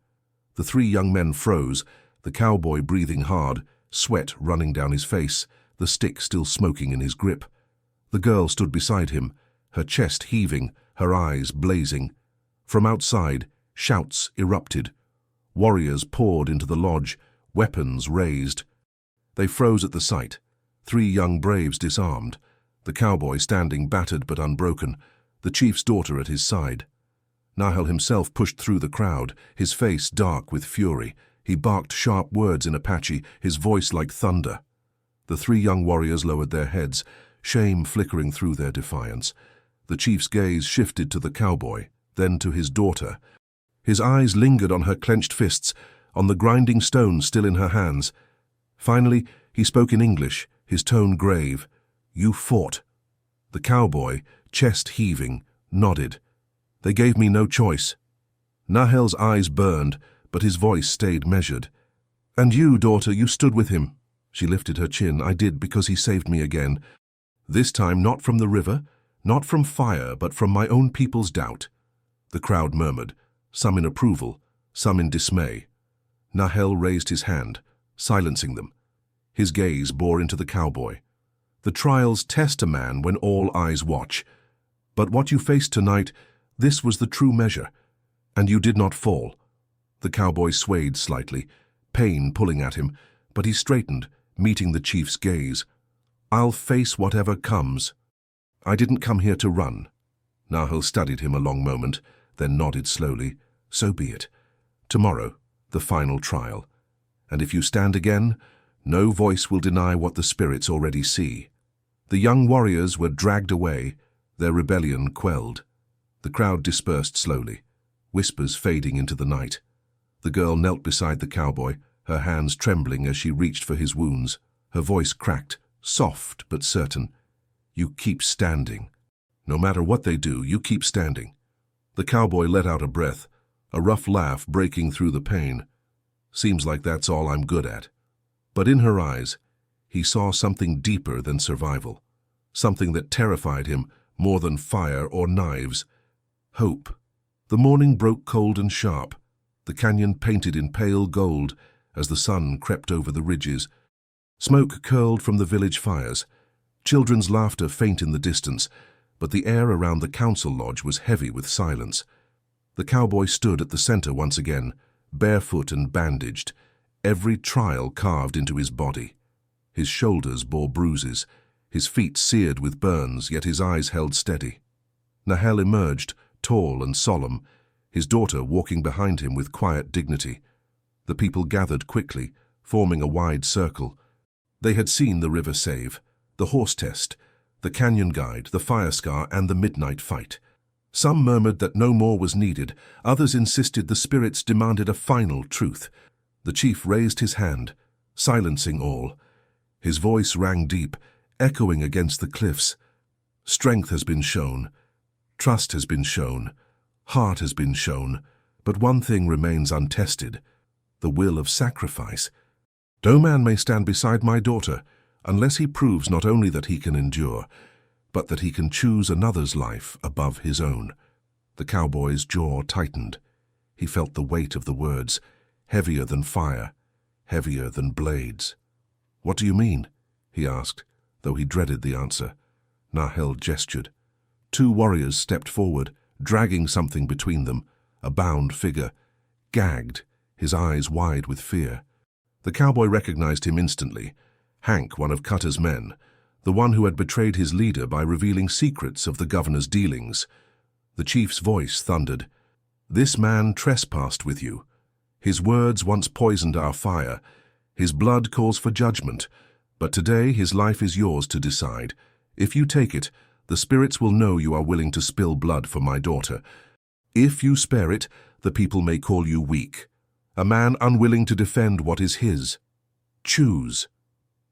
The 3 young men froze, the cowboy breathing hard, sweat running down his face, the stick still smoking in his grip. The girl stood beside him, her chest heaving, her eyes blazing. From outside, shouts erupted. Warriors poured into the lodge, weapons raised. They froze at the sight, 3 young braves disarmed, the cowboy standing battered but unbroken, the chief's daughter at his side. Nahel himself pushed through the crowd, his face dark with fury. He barked sharp words in Apache, his voice like thunder. The 3 young warriors lowered their heads, shame flickering through their defiance. The chief's gaze shifted to the cowboy, then to his daughter. His eyes lingered on her clenched fists, on the grinding stone still in her hands. Finally, he spoke in English, his tone grave. "You fought." The cowboy, chest heaving, nodded. "They gave me no choice." Nahel's eyes burned, but his voice stayed measured. "And you, daughter, you stood with him." She lifted her chin. "I did, because he saved me again. This time not from the river, not from fire, but from my own people's doubt." The crowd murmured, some in approval, some in dismay. Nahel raised his hand, silencing them. His gaze bore into the cowboy. "The trials test a man when all eyes watch. But what you faced tonight, this was the true measure. And you did not fall." The cowboy swayed slightly, pain pulling at him, but he straightened, meeting the chief's gaze. "I'll face whatever comes. I didn't come here to run." Nahel studied him a long moment, then nodded slowly. "So be it. Tomorrow, the final trial. And if you stand again, no voice will deny what the spirits already see." The young warriors were dragged away, their rebellion quelled. The crowd dispersed slowly, whispers fading into the night. The girl knelt beside the cowboy, her hands trembling as she reached for his wounds. Her voice cracked, soft but certain. "You keep standing. No matter what they do, you keep standing." The cowboy let out a breath, a rough laugh breaking through the pain. "Seems like that's all I'm good at." But in her eyes, he saw something deeper than survival, something that terrified him more than fire or knives. Hope. The morning broke cold and sharp, the canyon painted in pale gold as the sun crept over the ridges. Smoke curled from the village fires, children's laughter faint in the distance, but the air around the council lodge was heavy with silence. The cowboy stood at the center once again, barefoot and bandaged, every trial carved into his body. His shoulders bore bruises, his feet seared with burns, yet his eyes held steady. Nahel emerged, tall and solemn, his daughter walking behind him with quiet dignity. The people gathered quickly, forming a wide circle. They had seen the river save, the horse test, the canyon guide, the fire scar, and the midnight fight. Some murmured that no more was needed, others insisted the spirits demanded a final truth. The chief raised his hand, silencing all. His voice rang deep, echoing against the cliffs. Strength has been shown, trust has been shown, heart has been shown, but one thing remains untested, the will of sacrifice. No man may stand beside my daughter unless he proves not only that he can endure, but that he can choose another's life above his own. The cowboy's jaw tightened. He felt the weight of the words, heavier than fire, heavier than blades. "What do you mean?" he asked, though he dreaded the answer. Nahel gestured. Two warriors stepped forward, dragging something between them, a bound figure, gagged, his eyes wide with fear. The cowboy recognized him instantly. Hank, one of Cutter's men, the one who had betrayed his leader by revealing secrets of the governor's dealings. The chief's voice thundered, "This man trespassed with you. His words once poisoned our fire. His blood calls for judgment, but today his life is yours to decide. If you take it, the spirits will know you are willing to spill blood for my daughter. If you spare it, the people may call you weak, a man unwilling to defend what is his. Choose."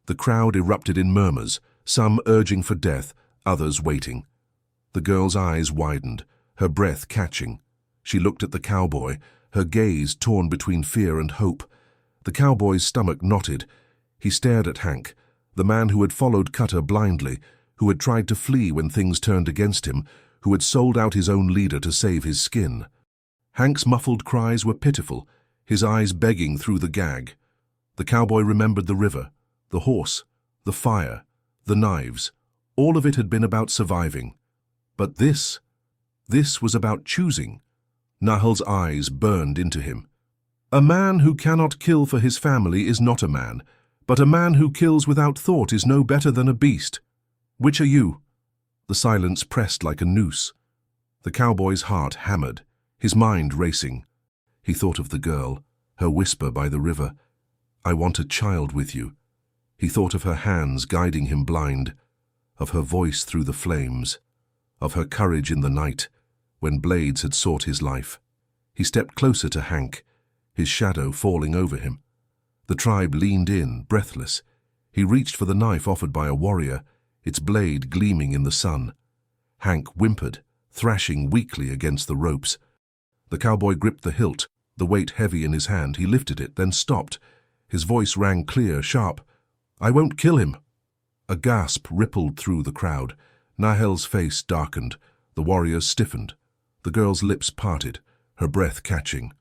The crowd erupted in murmurs, some urging for death, others waiting. The girl's eyes widened, her breath catching. She looked at the cowboy, her gaze torn between fear and hope. The cowboy's stomach knotted. He stared at Hank, the man who had followed Cutter blindly, who had tried to flee when things turned against him, who had sold out his own leader to save his skin. Hank's muffled cries were pitiful, his eyes begging through the gag. The cowboy remembered the river, the horse, the fire, the knives. All of it had been about surviving. But this was about choosing. Nahel's eyes burned into him. "A man who cannot kill for his family is not a man, but a man who kills without thought is no better than a beast. Which are you?" The silence pressed like a noose. The cowboy's heart hammered, his mind racing. He thought of the girl, her whisper by the river, "I want a child with you." He thought of her hands guiding him blind, of her voice through the flames, of her courage in the night, when blades had sought his life. He stepped closer to Hank, his shadow falling over him. The tribe leaned in, breathless. He reached for the knife offered by a warrior, its blade gleaming in the sun. Hank whimpered, thrashing weakly against the ropes. The cowboy gripped the hilt, the weight heavy in his hand. He lifted it, then stopped. His voice rang clear, sharp. "I won't kill him." A gasp rippled through the crowd. Nahel's face darkened. The warriors stiffened. The girl's lips parted, her breath catching.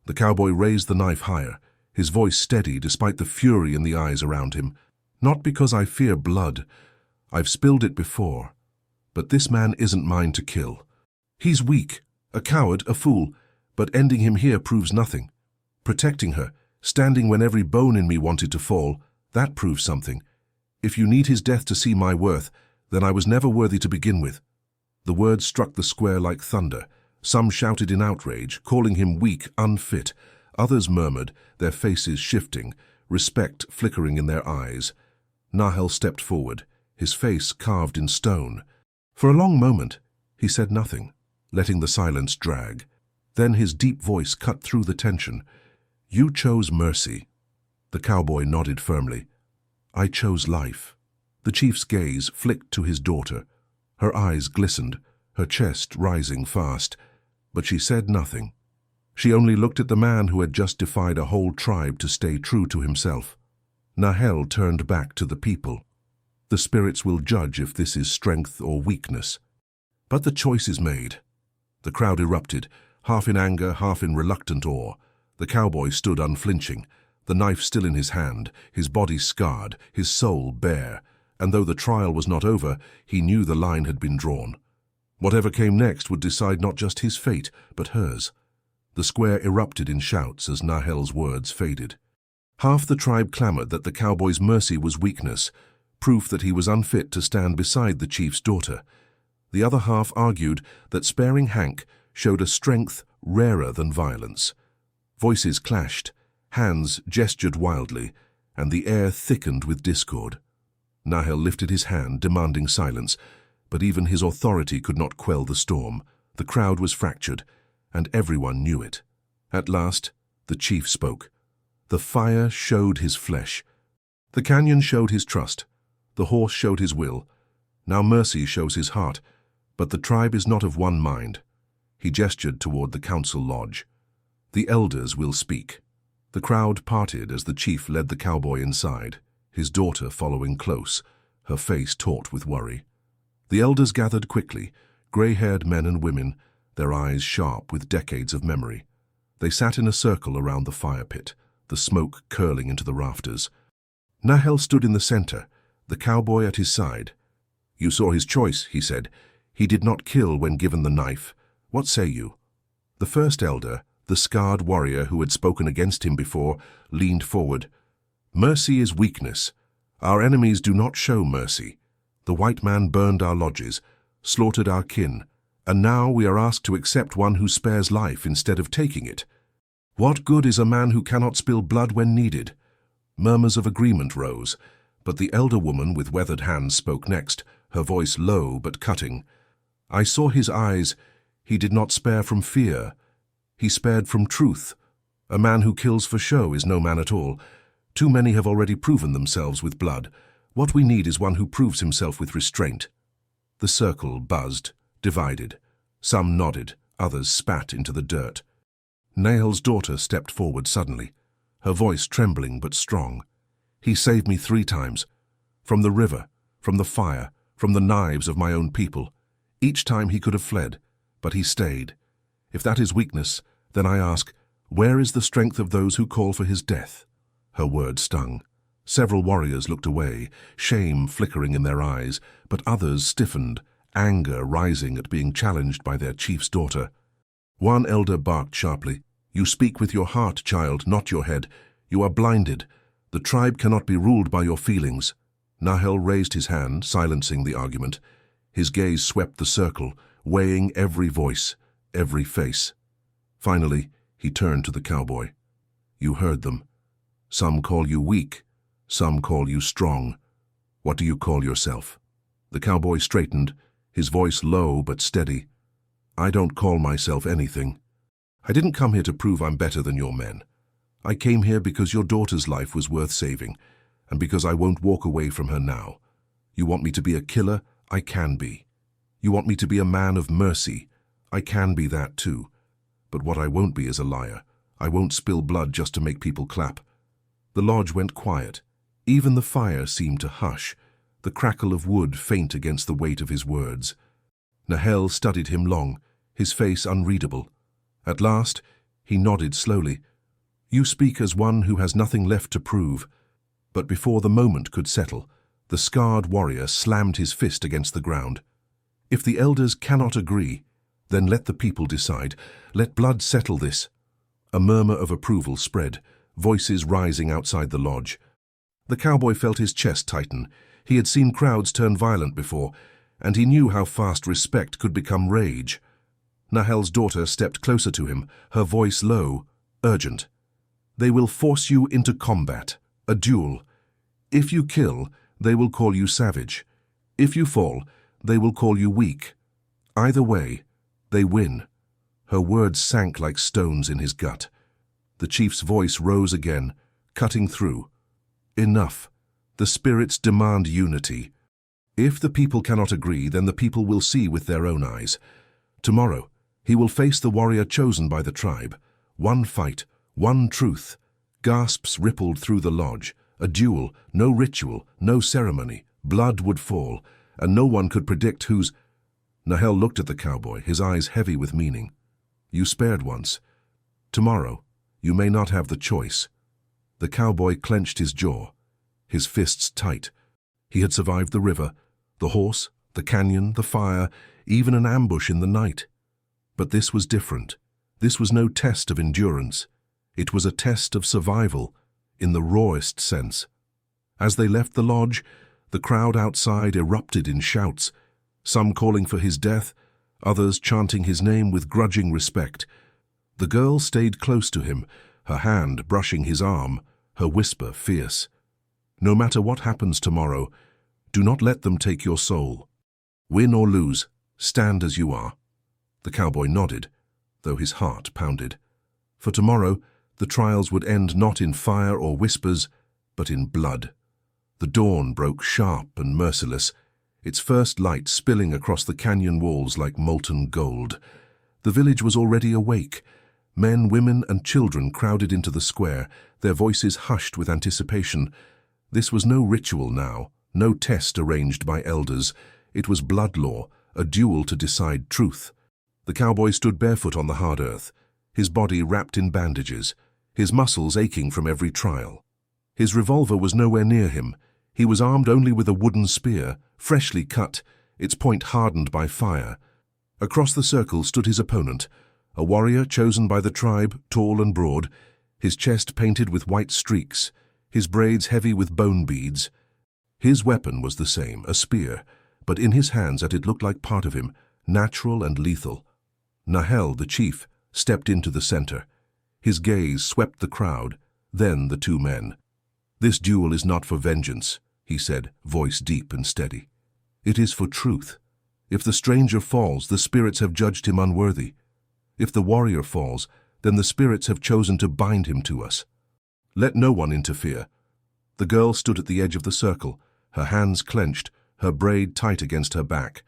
The cowboy raised the knife higher, his voice steady despite the fury in the eyes around him. "Not because I fear blood. I've spilled it before. But this man isn't mine to kill. He's weak, a coward, a fool, but ending him here proves nothing. Protecting her, standing when every bone in me wanted to fall, that proves something. If you need his death to see my worth, then I was never worthy to begin with." The words struck the square like thunder. Some shouted in outrage, calling him weak, unfit. Others murmured, their faces shifting, respect flickering in their eyes. Nahel stepped forward, his face carved in stone. For a long moment, he said nothing, letting the silence drag. Then his deep voice cut through the tension. "You chose mercy." The cowboy nodded firmly. "I chose life." The chief's gaze flicked to his daughter. Her eyes glistened, her chest rising fast. But she said nothing. She only looked at the man who had just defied a whole tribe to stay true to himself. Nahel turned back to the people. "The spirits will judge if this is strength or weakness. But the choice is made." The crowd erupted, half in anger, half in reluctant awe. The cowboy stood unflinching, the knife still in his hand, his body scarred, his soul bare. And though the trial was not over, he knew the line had been drawn. Whatever came next would decide not just his fate, but hers. The square erupted in shouts as Nahel's words faded. Half the tribe clamored that the cowboy's mercy was weakness, proof that he was unfit to stand beside the chief's daughter. The other half argued that sparing Hank showed a strength rarer than violence. Voices clashed, hands gestured wildly, and the air thickened with discord. Nahel lifted his hand, demanding silence, but even his authority could not quell the storm. The crowd was fractured, and everyone knew it. At last, the chief spoke. The fire showed his flesh. The canyon showed his trust. The horse showed his will. Now mercy shows his heart, but the tribe is not of one mind. He gestured toward the council lodge. The elders will speak. The crowd parted as the chief led the cowboy inside, his daughter following close, her face taut with worry. The elders gathered quickly, gray-haired men and women, their eyes sharp with decades of memory. They sat in a circle around the fire pit, the smoke curling into the rafters. Nahel stood in the center, the cowboy at his side. "You saw his choice," he said. "He did not kill when given the knife. What say you?" The first elder, the scarred warrior who had spoken against him before, leaned forward. "Mercy is weakness. Our enemies do not show mercy. The white man burned our lodges, slaughtered our kin, and now we are asked to accept one who spares life instead of taking it. What good is a man who cannot spill blood when needed?" Murmurs of agreement rose, but the elder woman with weathered hands spoke next, her voice low but cutting. "I saw his eyes. He did not spare from fear. He spared from truth. A man who kills for show is no man at all. Too many have already proven themselves with blood. What we need is one who proves himself with restraint." The circle buzzed, divided. Some nodded, others spat into the dirt. Nahel's daughter stepped forward suddenly, her voice trembling but strong. "He saved me 3 times. From the river, from the fire, from the knives of my own people. Each time he could have fled, but he stayed. If that is weakness, then I ask, where is the strength of those who call for his death?" Her words stung. Several warriors looked away, shame flickering in their eyes, but others stiffened, anger rising at being challenged by their chief's daughter. One elder barked sharply, "You speak with your heart, child, not your head. You are blinded. The tribe cannot be ruled by your feelings." Nahel raised his hand, silencing the argument. His gaze swept the circle, weighing every voice, every face. Finally, he turned to the cowboy. "You heard them. Some call you weak, some call you strong. What do you call yourself?" The cowboy straightened, his voice low but steady. "I don't call myself anything. I didn't come here to prove I'm better than your men. I came here because your daughter's life was worth saving, and because I won't walk away from her now. You want me to be a killer? I can be. You want me to be a man of mercy? I can be that too. But what I won't be is a liar. I won't spill blood just to make people clap." The lodge went quiet. Even the fire seemed to hush, the crackle of wood faint against the weight of his words. Nahel studied him long, his face unreadable. At last, he nodded slowly. "You speak as one who has nothing left to prove." But before the moment could settle, the scarred warrior slammed his fist against the ground. "If the elders cannot agree, then let the people decide. Let blood settle this." A murmur of approval spread, voices rising outside the lodge. The cowboy felt his chest tighten. He had seen crowds turn violent before, and he knew how fast respect could become rage. Nahel's daughter stepped closer to him, her voice low, urgent. "They will force you into combat, a duel. If you kill, they will call you savage. If you fall, they will call you weak. Either way, they win." Her words sank like stones in his gut. The chief's voice rose again, cutting through. "Enough. The spirits demand unity. If the people cannot agree, then the people will see with their own eyes. Tomorrow, he will face the warrior chosen by the tribe. One fight, one truth." Gasps rippled through the lodge. A duel, no ritual, no ceremony. Blood would fall, and no one could predict whose... Nahel looked at the cowboy, his eyes heavy with meaning. "You spared once. Tomorrow, you may not have the choice." The cowboy clenched his jaw, his fists tight. He had survived the river, the horse, the canyon, the fire, even an ambush in the night. But this was different. This was no test of endurance. It was a test of survival, in the rawest sense. As they left the lodge, the crowd outside erupted in shouts. some calling for his death, others chanting his name with grudging respect. The girl stayed close to him, her hand brushing his arm, her whisper fierce. "No matter what happens tomorrow, do not let them take your soul. Win or lose, stand as you are." The cowboy nodded, though his heart pounded. For tomorrow, the trials would end not in fire or whispers, but in blood. The dawn broke sharp and merciless, its first light spilling across the canyon walls like molten gold. The village was already awake. Men, women, and children crowded into the square, their voices hushed with anticipation. This was no ritual now, no test arranged by elders. It was blood law, a duel to decide truth. The cowboy stood barefoot on the hard earth, his body wrapped in bandages, his muscles aching from every trial. His revolver was nowhere near him. He was armed only with a wooden spear, freshly cut, its point hardened by fire. Across the circle stood his opponent, a warrior chosen by the tribe, tall and broad, his chest painted with white streaks, his braids heavy with bone beads. His weapon was the same, a spear, but in his hands it looked like part of him, natural and lethal. Nahel, the chief, stepped into the center. His gaze swept the crowd, then the two men. "This duel is not for vengeance," he said, voice deep and steady. "It is for truth. If the stranger falls, the spirits have judged him unworthy. If the warrior falls, then the spirits have chosen to bind him to us. Let no one interfere." The girl stood at the edge of the circle, her hands clenched, her braid tight against her back.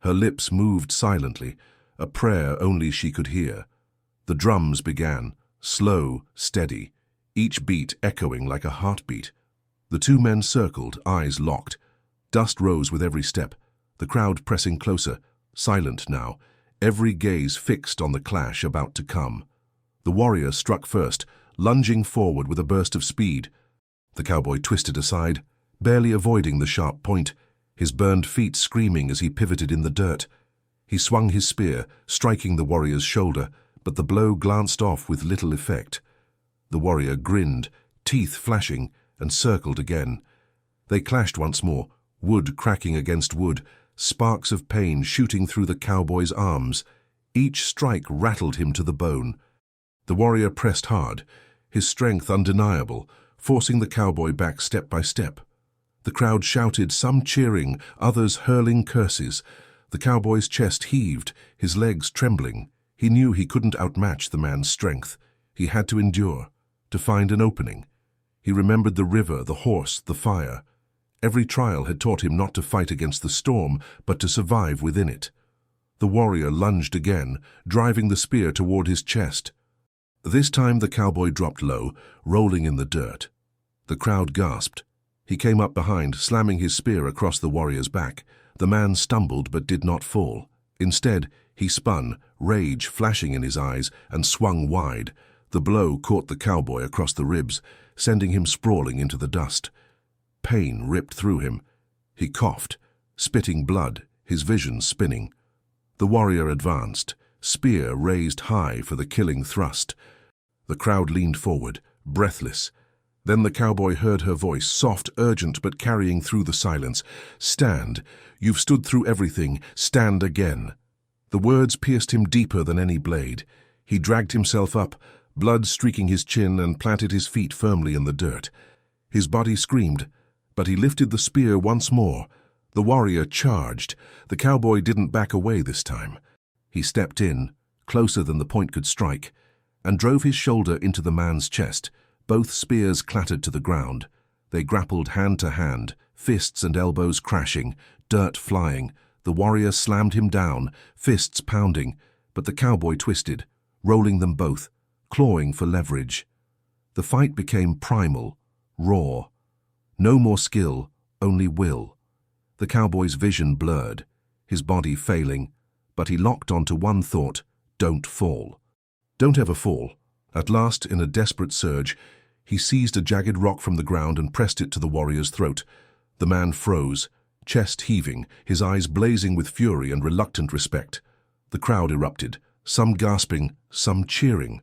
Her lips moved silently, a prayer only she could hear. The drums began, slow, steady, each beat echoing like a heartbeat. The two men circled, eyes locked. Dust rose with every step, the crowd pressing closer, silent now, every gaze fixed on the clash about to come. The warrior struck first, lunging forward with a burst of speed. The cowboy twisted aside, barely avoiding the sharp point, his burned feet screaming as he pivoted in the dirt. He swung his spear, striking the warrior's shoulder, but the blow glanced off with little effect. The warrior grinned, teeth flashing, and circled again. They clashed once more, wood cracking against wood, sparks of pain shooting through the cowboy's arms. Each strike rattled him to the bone. The warrior pressed hard, his strength undeniable, forcing the cowboy back step by step. The crowd shouted, some cheering, others hurling curses. The cowboy's chest heaved, his legs trembling. He knew he couldn't outmatch the man's strength. He had to endure, to find an opening. He remembered the river, the horse, the fire. Every trial had taught him not to fight against the storm, but to survive within it. The warrior lunged again, driving the spear toward his chest. This time the cowboy dropped low, rolling in the dirt. The crowd gasped. He came up behind, slamming his spear across the warrior's back. The man stumbled but did not fall. Instead, he spun, rage flashing in his eyes, and swung wide. The blow caught the cowboy across the ribs, sending him sprawling into the dust. Pain ripped through him. He coughed, spitting blood, his vision spinning. The warrior advanced, spear raised high for the killing thrust. The crowd leaned forward, breathless. Then the cowboy heard her voice, soft, urgent, but carrying through the silence. "Stand. You've stood through everything. Stand again." The words pierced him deeper than any blade. He dragged himself up, blood streaking his chin, and planted his feet firmly in the dirt. His body screamed, but he lifted the spear once more. The warrior charged. The cowboy didn't back away this time. He stepped in, closer than the point could strike, and drove his shoulder into the man's chest. Both spears clattered to the ground. They grappled hand to hand, fists and elbows crashing, dirt flying. The warrior slammed him down, fists pounding, but the cowboy twisted, rolling them both, clawing for leverage. The fight became primal, raw. No more skill, only will. The cowboy's vision blurred, his body failing, but he locked onto one thought: don't fall. Don't ever fall. At last, in a desperate surge, he seized a jagged rock from the ground and pressed it to the warrior's throat. The man froze, chest heaving, his eyes blazing with fury and reluctant respect. The crowd erupted, some gasping, some cheering.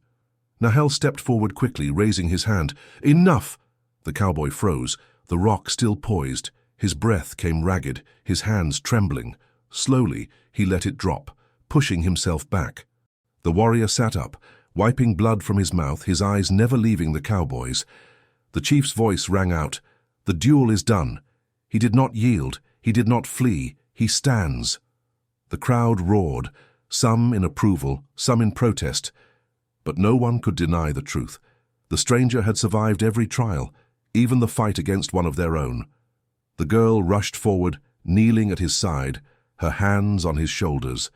Nahel stepped forward quickly, raising his hand. "Enough!" The cowboy froze, the rock still poised. His breath came ragged, his hands trembling. Slowly, he let it drop, pushing himself back. The warrior sat up, wiping blood from his mouth, his eyes never leaving the cowboys. The chief's voice rang out. The duel is done. He did not yield. He did not flee. He stands. The crowd roared, some in approval, some in protest. But no one could deny the truth. The stranger had survived every trial, even the fight against one of their own. The girl rushed forward, kneeling at his side, her hands on his shoulders.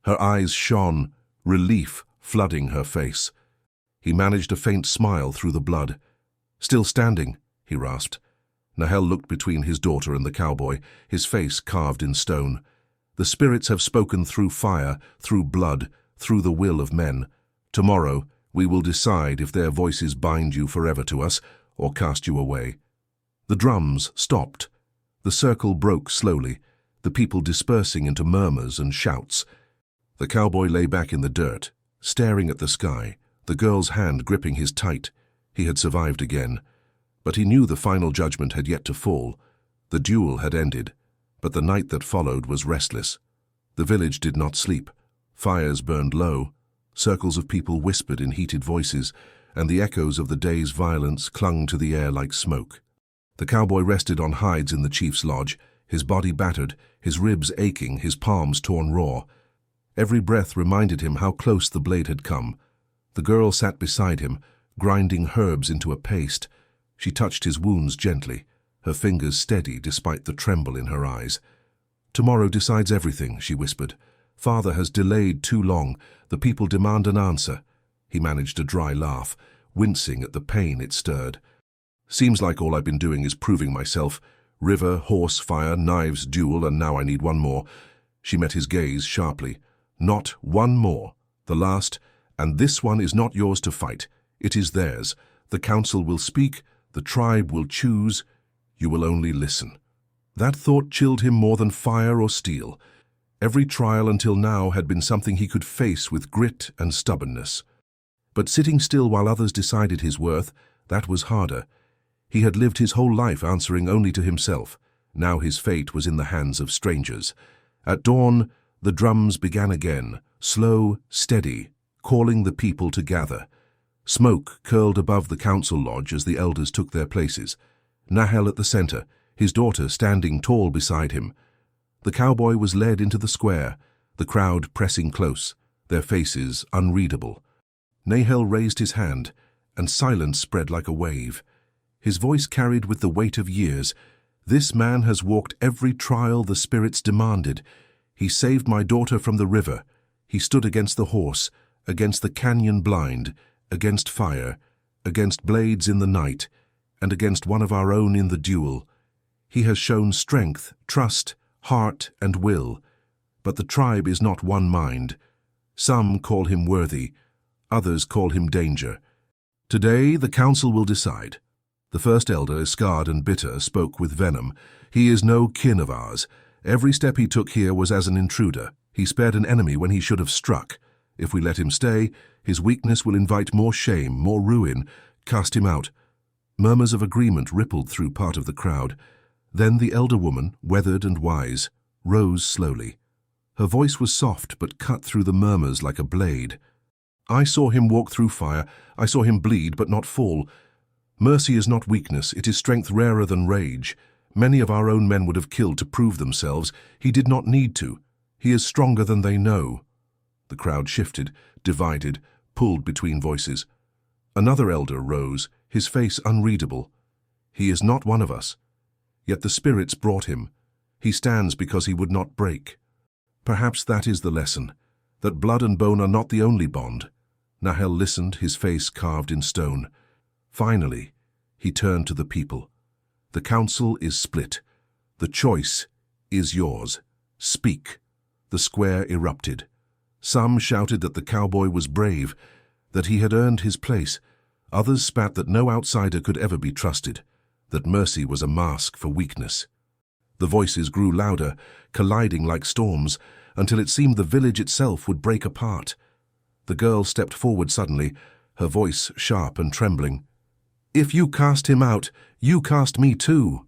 Her eyes shone, relief flooding her face. He managed a faint smile through the blood. "Still standing," he rasped. Nahel looked between his daughter and the cowboy, his face carved in stone. "The spirits have spoken through fire, through blood, through the will of men. Tomorrow, we will decide if their voices bind you forever to us or cast you away." The drums stopped. The circle broke slowly, the people dispersing into murmurs and shouts. The cowboy lay back in the dirt, staring at the sky, the girl's hand gripping his tight. He had survived again. But he knew the final judgment had yet to fall. The duel had ended, but the night that followed was restless. The village did not sleep. Fires burned low. Circles of people whispered in heated voices, and the echoes of the day's violence clung to the air like smoke. The cowboy rested on hides in the chief's lodge, his body battered, his ribs aching, his palms torn raw. Every breath reminded him how close the blade had come. The girl sat beside him, grinding herbs into a paste. She touched his wounds gently, her fingers steady despite the tremble in her eyes. "Tomorrow decides everything," she whispered. "Father has delayed too long. The people demand an answer." He managed a dry laugh, wincing at the pain it stirred. "Seems like all I've been doing is proving myself. River, horse, fire, knives, duel, and now I need one more." She met his gaze sharply. "Not one more. The last, and this one is not yours to fight. It is theirs. The council will speak, the tribe will choose. You will only listen." That thought chilled him more than fire or steel. Every trial until now had been something he could face with grit and stubbornness. But sitting still while others decided his worth, that was harder. He had lived his whole life answering only to himself. Now his fate was in the hands of strangers. At dawn, the drums began again, slow, steady, calling the people to gather. Smoke curled above the council lodge as the elders took their places. Nahel at the center, his daughter standing tall beside him. The cowboy was led into the square, the crowd pressing close, their faces unreadable. Nahel raised his hand, and silence spread like a wave. His voice carried with the weight of years. "This man has walked every trial the spirits demanded. He saved my daughter from the river. He stood against the horse, against the canyon blind, against fire, against blades in the night, and against one of our own in the duel. He has shown strength, trust, heart, and will. But the tribe is not one mind. Some call him worthy, others call him danger. Today the council will decide." The first elder, scarred and bitter, spoke with venom. "He is no kin of ours. Every step he took here was as an intruder. He spared an enemy when he should have struck. If we let him stay, his weakness will invite more shame, more ruin. Cast him out." Murmurs of agreement rippled through part of the crowd. Then the elder woman, weathered and wise, rose slowly. Her voice was soft but cut through the murmurs like a blade. "I saw him walk through fire. I saw him bleed but not fall. Mercy is not weakness, it is strength rarer than rage. Many of our own men would have killed to prove themselves. He did not need to. He is stronger than they know." The crowd shifted, divided, pulled between voices. Another elder rose, his face unreadable. "He is not one of us. Yet the spirits brought him. He stands because he would not break." Perhaps that is the lesson, that blood and bone are not the only bond. Nahel listened, his face carved in stone. Finally, he turned to the people. "The council is split. The choice is yours. Speak." The square erupted. Some shouted that the cowboy was brave, that he had earned his place. Others spat that no outsider could ever be trusted, that mercy was a mask for weakness. The voices grew louder, colliding like storms, until it seemed the village itself would break apart. The girl stepped forward suddenly, her voice sharp and trembling. "If you cast him out, you cast me too."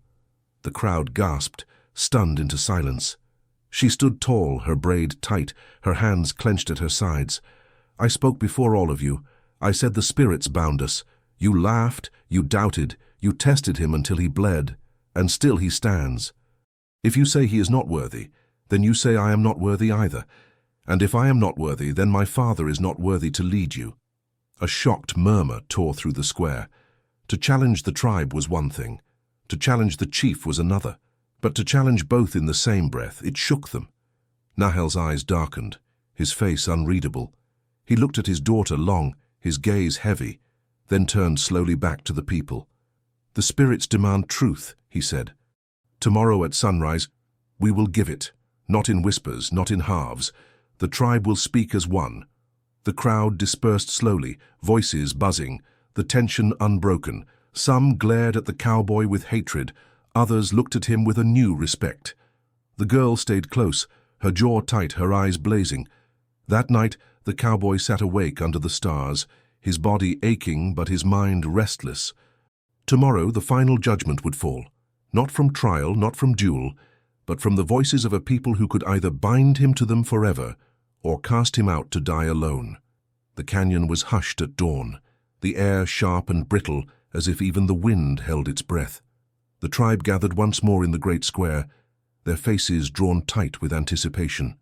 The crowd gasped, stunned into silence. She stood tall, her braid tight, her hands clenched at her sides. "I spoke before all of you. I said the spirits bound us. You laughed, you doubted, you tested him until he bled, and still he stands. If you say he is not worthy, then you say I am not worthy either. And if I am not worthy, then my Father is not worthy to lead you." A shocked murmur tore through the square. To challenge the tribe was one thing. To challenge the chief was another. But to challenge both in the same breath, it shook them. Nahel's eyes darkened, his face unreadable. He looked at his daughter long, his gaze heavy, then turned slowly back to the people. "The spirits demand truth," he said. "Tomorrow at sunrise, we will give it, not in whispers, not in halves. The tribe will speak as one." The crowd dispersed slowly, voices buzzing, the tension unbroken. Some glared at the cowboy with hatred, others looked at him with a new respect. The girl stayed close, her jaw tight, her eyes blazing. That night, the cowboy sat awake under the stars, his body aching but his mind restless. Tomorrow the final judgment would fall, not from trial, not from duel, but from the voices of a people who could either bind him to them forever or cast him out to die alone. The canyon was hushed at dawn, the air sharp and brittle, as if even the wind held its breath. The tribe gathered once more in the great square, their faces drawn tight with anticipation.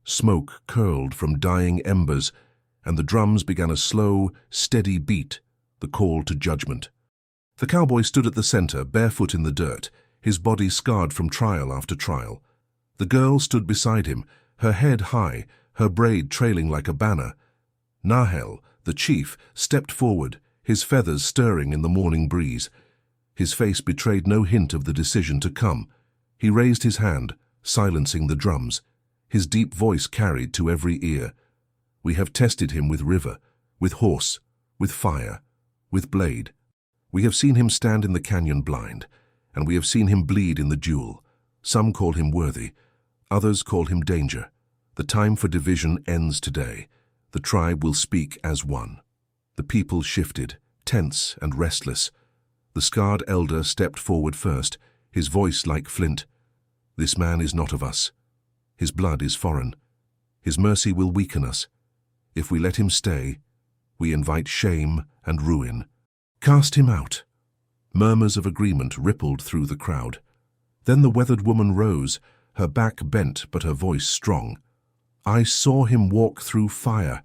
Smoke curled from dying embers, and the drums began a slow, steady beat, the call to judgment. The cowboy stood at the center, barefoot in the dirt, his body scarred from trial after trial. The girl stood beside him, her head high, her braid trailing like a banner. Nahel, the chief, stepped forward, his feathers stirring in the morning breeze. His face betrayed no hint of the decision to come. He raised his hand, silencing the drums. His deep voice carried to every ear. "We have tested him with river, with horse, with fire, with blade. We have seen him stand in the canyon blind, and we have seen him bleed in the duel. Some call him worthy, others call him danger. The time for division ends today. The tribe will speak as one." The people shifted, tense and restless. The scarred elder stepped forward first, his voice like flint. "This man is not of us. His blood is foreign. His mercy will weaken us. If we let him stay, we invite shame and ruin. Cast him out." Murmurs of agreement rippled through the crowd. Then the weathered woman rose, her back bent but her voice strong. "I saw him walk through fire.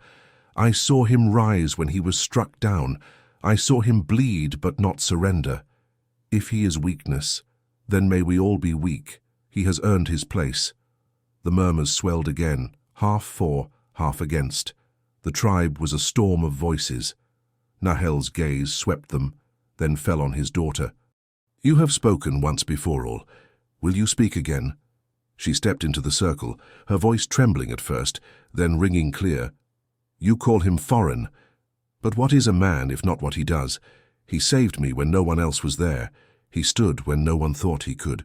I saw him rise when he was struck down. I saw him bleed but not surrender. If he is weakness, then may we all be weak. He has earned his place." The murmurs swelled again, half for, half against. The tribe was a storm of voices. Nahel's gaze swept them, then fell on his daughter. "You have spoken once before all. Will you speak again?" She stepped into the circle, her voice trembling at first, then ringing clear. "You call him foreign. But what is a man if not what he does? He saved me when no one else was there. He stood when no one thought he could.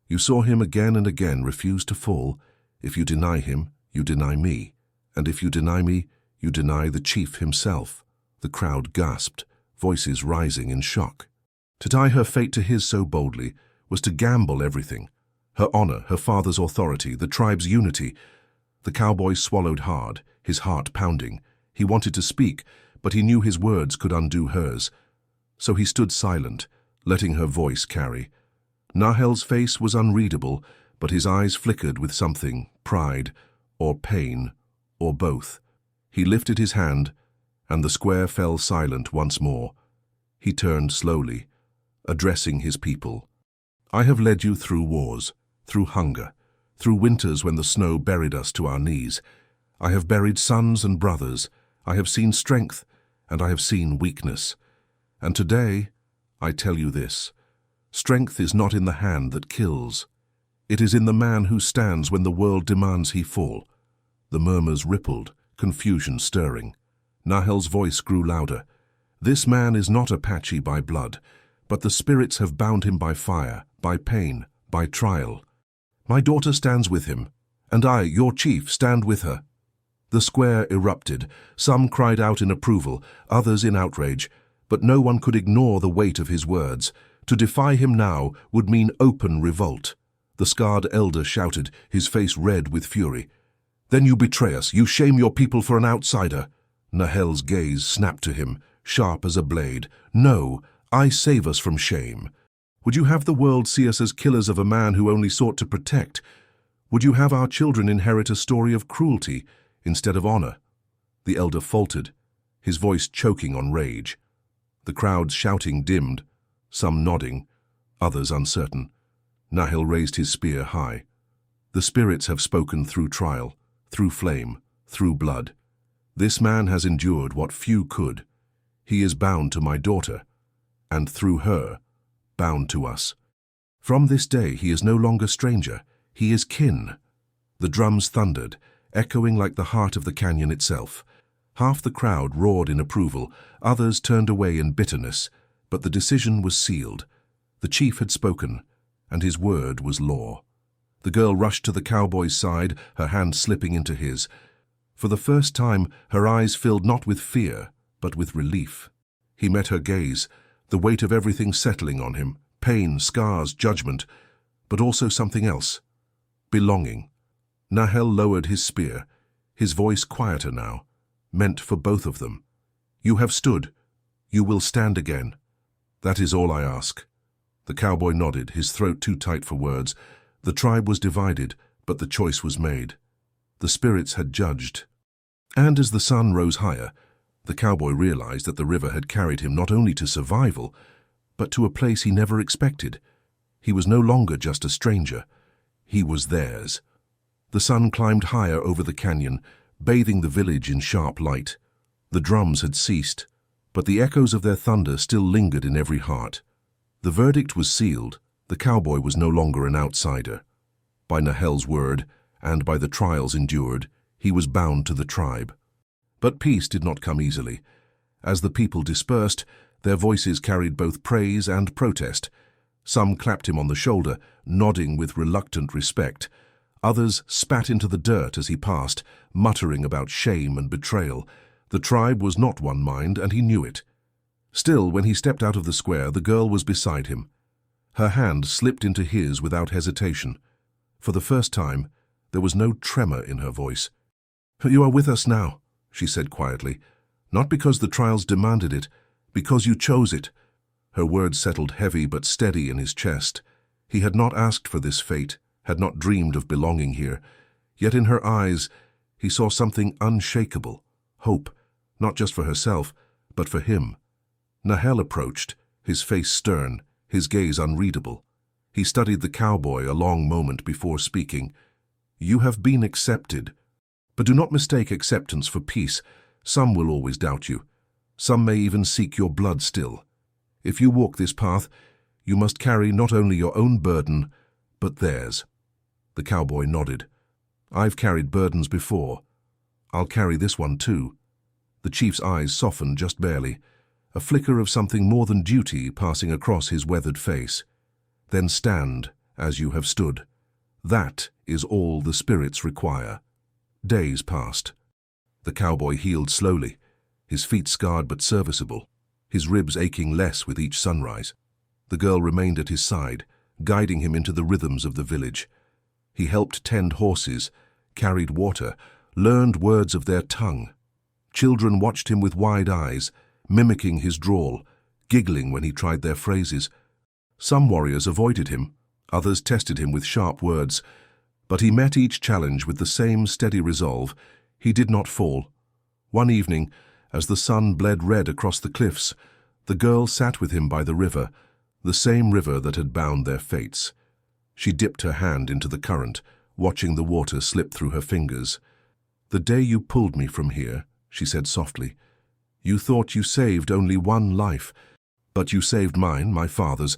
You saw him again and again refuse to fall. If you deny him, you deny me. And if you deny me, you deny the chief himself." The crowd gasped, voices rising in shock. To tie her fate to his so boldly was to gamble everything. Her honor, her father's authority, the tribe's unity. The cowboy swallowed hard, his heart pounding. He wanted to speak, but he knew his words could undo hers. So he stood silent, letting her voice carry. Nahel's face was unreadable, but his eyes flickered with something, pride, or pain, or both. He lifted his hand, and the square fell silent once more. He turned slowly, addressing his people. "I have led you through wars, through hunger, through winters when the snow buried us to our knees. I have buried sons and brothers. I have seen strength, and I have seen weakness. And today, I tell you this: strength is not in the hand that kills. It is in the man who stands when the world demands he fall." The murmurs rippled, confusion stirring. Nahel's voice grew louder. "This man is not Apache by blood, but the spirits have bound him by fire, by pain, by trial. My daughter stands with him, and I, your chief, stand with her." The square erupted. Some cried out in approval, others in outrage, but no one could ignore the weight of his words. To defy him now would mean open revolt. The scarred elder shouted, his face red with fury. "Then you betray us, you shame your people for an outsider." Nahel's gaze snapped to him, sharp as a blade. "No, I save us from shame. Would you have the world see us as killers of a man who only sought to protect? Would you have our children inherit a story of cruelty instead of honor?" The elder faltered, his voice choking on rage. The crowd's shouting dimmed, some nodding, others uncertain. Nahel raised his spear high. "The spirits have spoken through trial, through flame, through blood. This man has endured what few could. He is bound to my daughter, and through her, bound to us. From this day he is no longer stranger, he is kin." The drums thundered, echoing like the heart of the canyon itself. Half the crowd roared in approval, others turned away in bitterness, but the decision was sealed. The chief had spoken, and his word was law. The girl rushed to the cowboy's side, her hand slipping into his. For the first time, her eyes filled not with fear, but with relief. He met her gaze, the weight of everything settling on him, pain, scars, judgment, but also something else. Belonging. Nahel lowered his spear, his voice quieter now, meant for both of them. "You have stood. You will stand again. That is all I ask." The cowboy nodded, his throat too tight for words. The tribe was divided, but the choice was made. The spirits had judged. And as the sun rose higher, the cowboy realized that the river had carried him not only to survival, but to a place he never expected. He was no longer just a stranger. He was theirs. The sun climbed higher over the canyon, bathing the village in sharp light. The drums had ceased, but the echoes of their thunder still lingered in every heart. The verdict was sealed. The cowboy was no longer an outsider. By Nahel's word, and by the trials endured, he was bound to the tribe. But peace did not come easily. As the people dispersed, their voices carried both praise and protest. Some clapped him on the shoulder, nodding with reluctant respect. Others spat into the dirt as he passed, muttering about shame and betrayal. The tribe was not one mind, and he knew it. Still, when he stepped out of the square, the girl was beside him. Her hand slipped into his without hesitation. For the first time, there was no tremor in her voice. "You are with us now," she said quietly. "Not because the trials demanded it, because you chose it." Her words settled heavy but steady in his chest. He had not asked for this fate, had not dreamed of belonging here. Yet in her eyes, he saw something unshakable, hope, not just for herself, but for him. Nahel approached, his face stern, his gaze unreadable. He studied the cowboy a long moment before speaking. "You have been accepted. But do not mistake acceptance for peace. Some will always doubt you. Some may even seek your blood still. If you walk this path, you must carry not only your own burden, but theirs." The cowboy nodded. "I've carried burdens before. I'll carry this one too." The chief's eyes softened just barely, a flicker of something more than duty passing across his weathered face. "Then stand as you have stood. That is all the spirits require." Days passed. The cowboy healed slowly, his feet scarred but serviceable, his ribs aching less with each sunrise. The girl remained at his side, guiding him into the rhythms of the village. He helped tend horses, carried water, learned words of their tongue. Children watched him with wide eyes, mimicking his drawl, giggling when he tried their phrases. Some warriors avoided him, others tested him with sharp words, but he met each challenge with the same steady resolve. He did not fall. One evening, as the sun bled red across the cliffs, the girl sat with him by the river, the same river that had bound their fates. She dipped her hand into the current, watching the water slip through her fingers. "The day you pulled me from here," she said softly, "you thought you saved only one life, but you saved mine, my father's,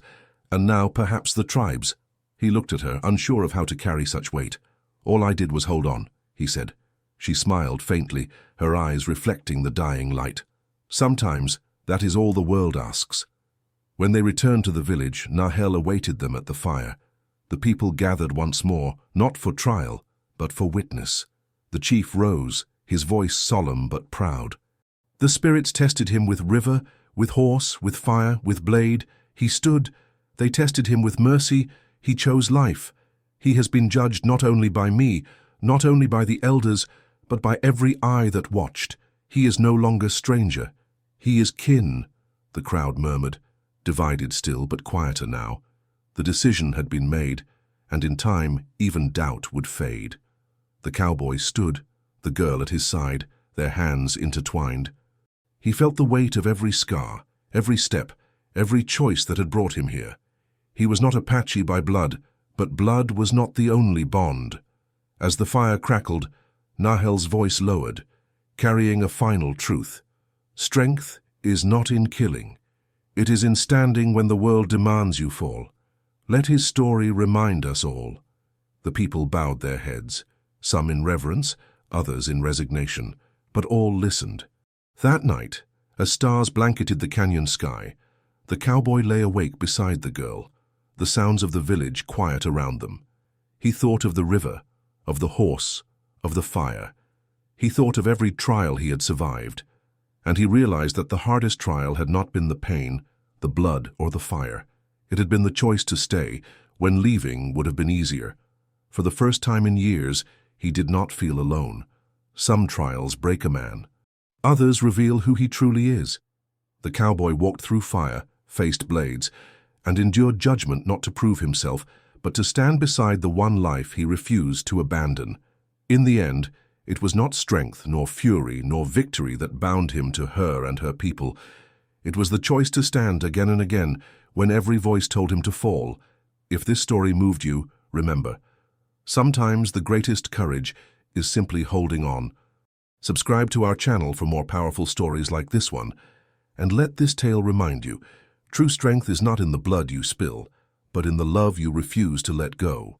and now perhaps the tribe's." He looked at her, unsure of how to carry such weight. "All I did was hold on," he said. She smiled faintly, her eyes reflecting the dying light. "Sometimes that is all the world asks." When they returned to the village, Nahel awaited them at the fire. The people gathered once more, not for trial, but for witness. The chief rose, his voice solemn but proud. The spirits tested him with river, with horse, with fire, with blade. He stood. They tested him with mercy. He chose life. He has been judged not only by me, not only by the elders, but by every eye that watched. He is no longer stranger. He is kin, the crowd murmured, divided still but quieter now. The decision had been made, and in time even doubt would fade. The cowboy stood, the girl at his side, their hands intertwined. He felt the weight of every scar, every step, every choice that had brought him here. He was not Apache by blood, but blood was not the only bond. As the fire crackled, Nahel's voice lowered, carrying a final truth. Strength is not in killing. It is in standing when the world demands you fall. Let his story remind us all. The people bowed their heads, some in reverence, others in resignation, but all listened. That night, as stars blanketed the canyon sky, the cowboy lay awake beside the girl, the sounds of the village quiet around them. He thought of the river, of the horse, of the fire. He thought of every trial he had survived, and he realized that the hardest trial had not been the pain, the blood, or the fire. It had been the choice to stay, when leaving would have been easier. For the first time in years, he did not feel alone. Some trials break a man. Others reveal who he truly is. The cowboy walked through fire, faced blades, and endured judgment not to prove himself, but to stand beside the one life he refused to abandon. In the end, it was not strength, nor fury, nor victory that bound him to her and her people. It was the choice to stand again and again when every voice told him to fall. If this story moved you, remember, sometimes the greatest courage is simply holding on. Subscribe to our channel for more powerful stories like this one, and let this tale remind you, true strength is not in the blood you spill, but in the love you refuse to let go.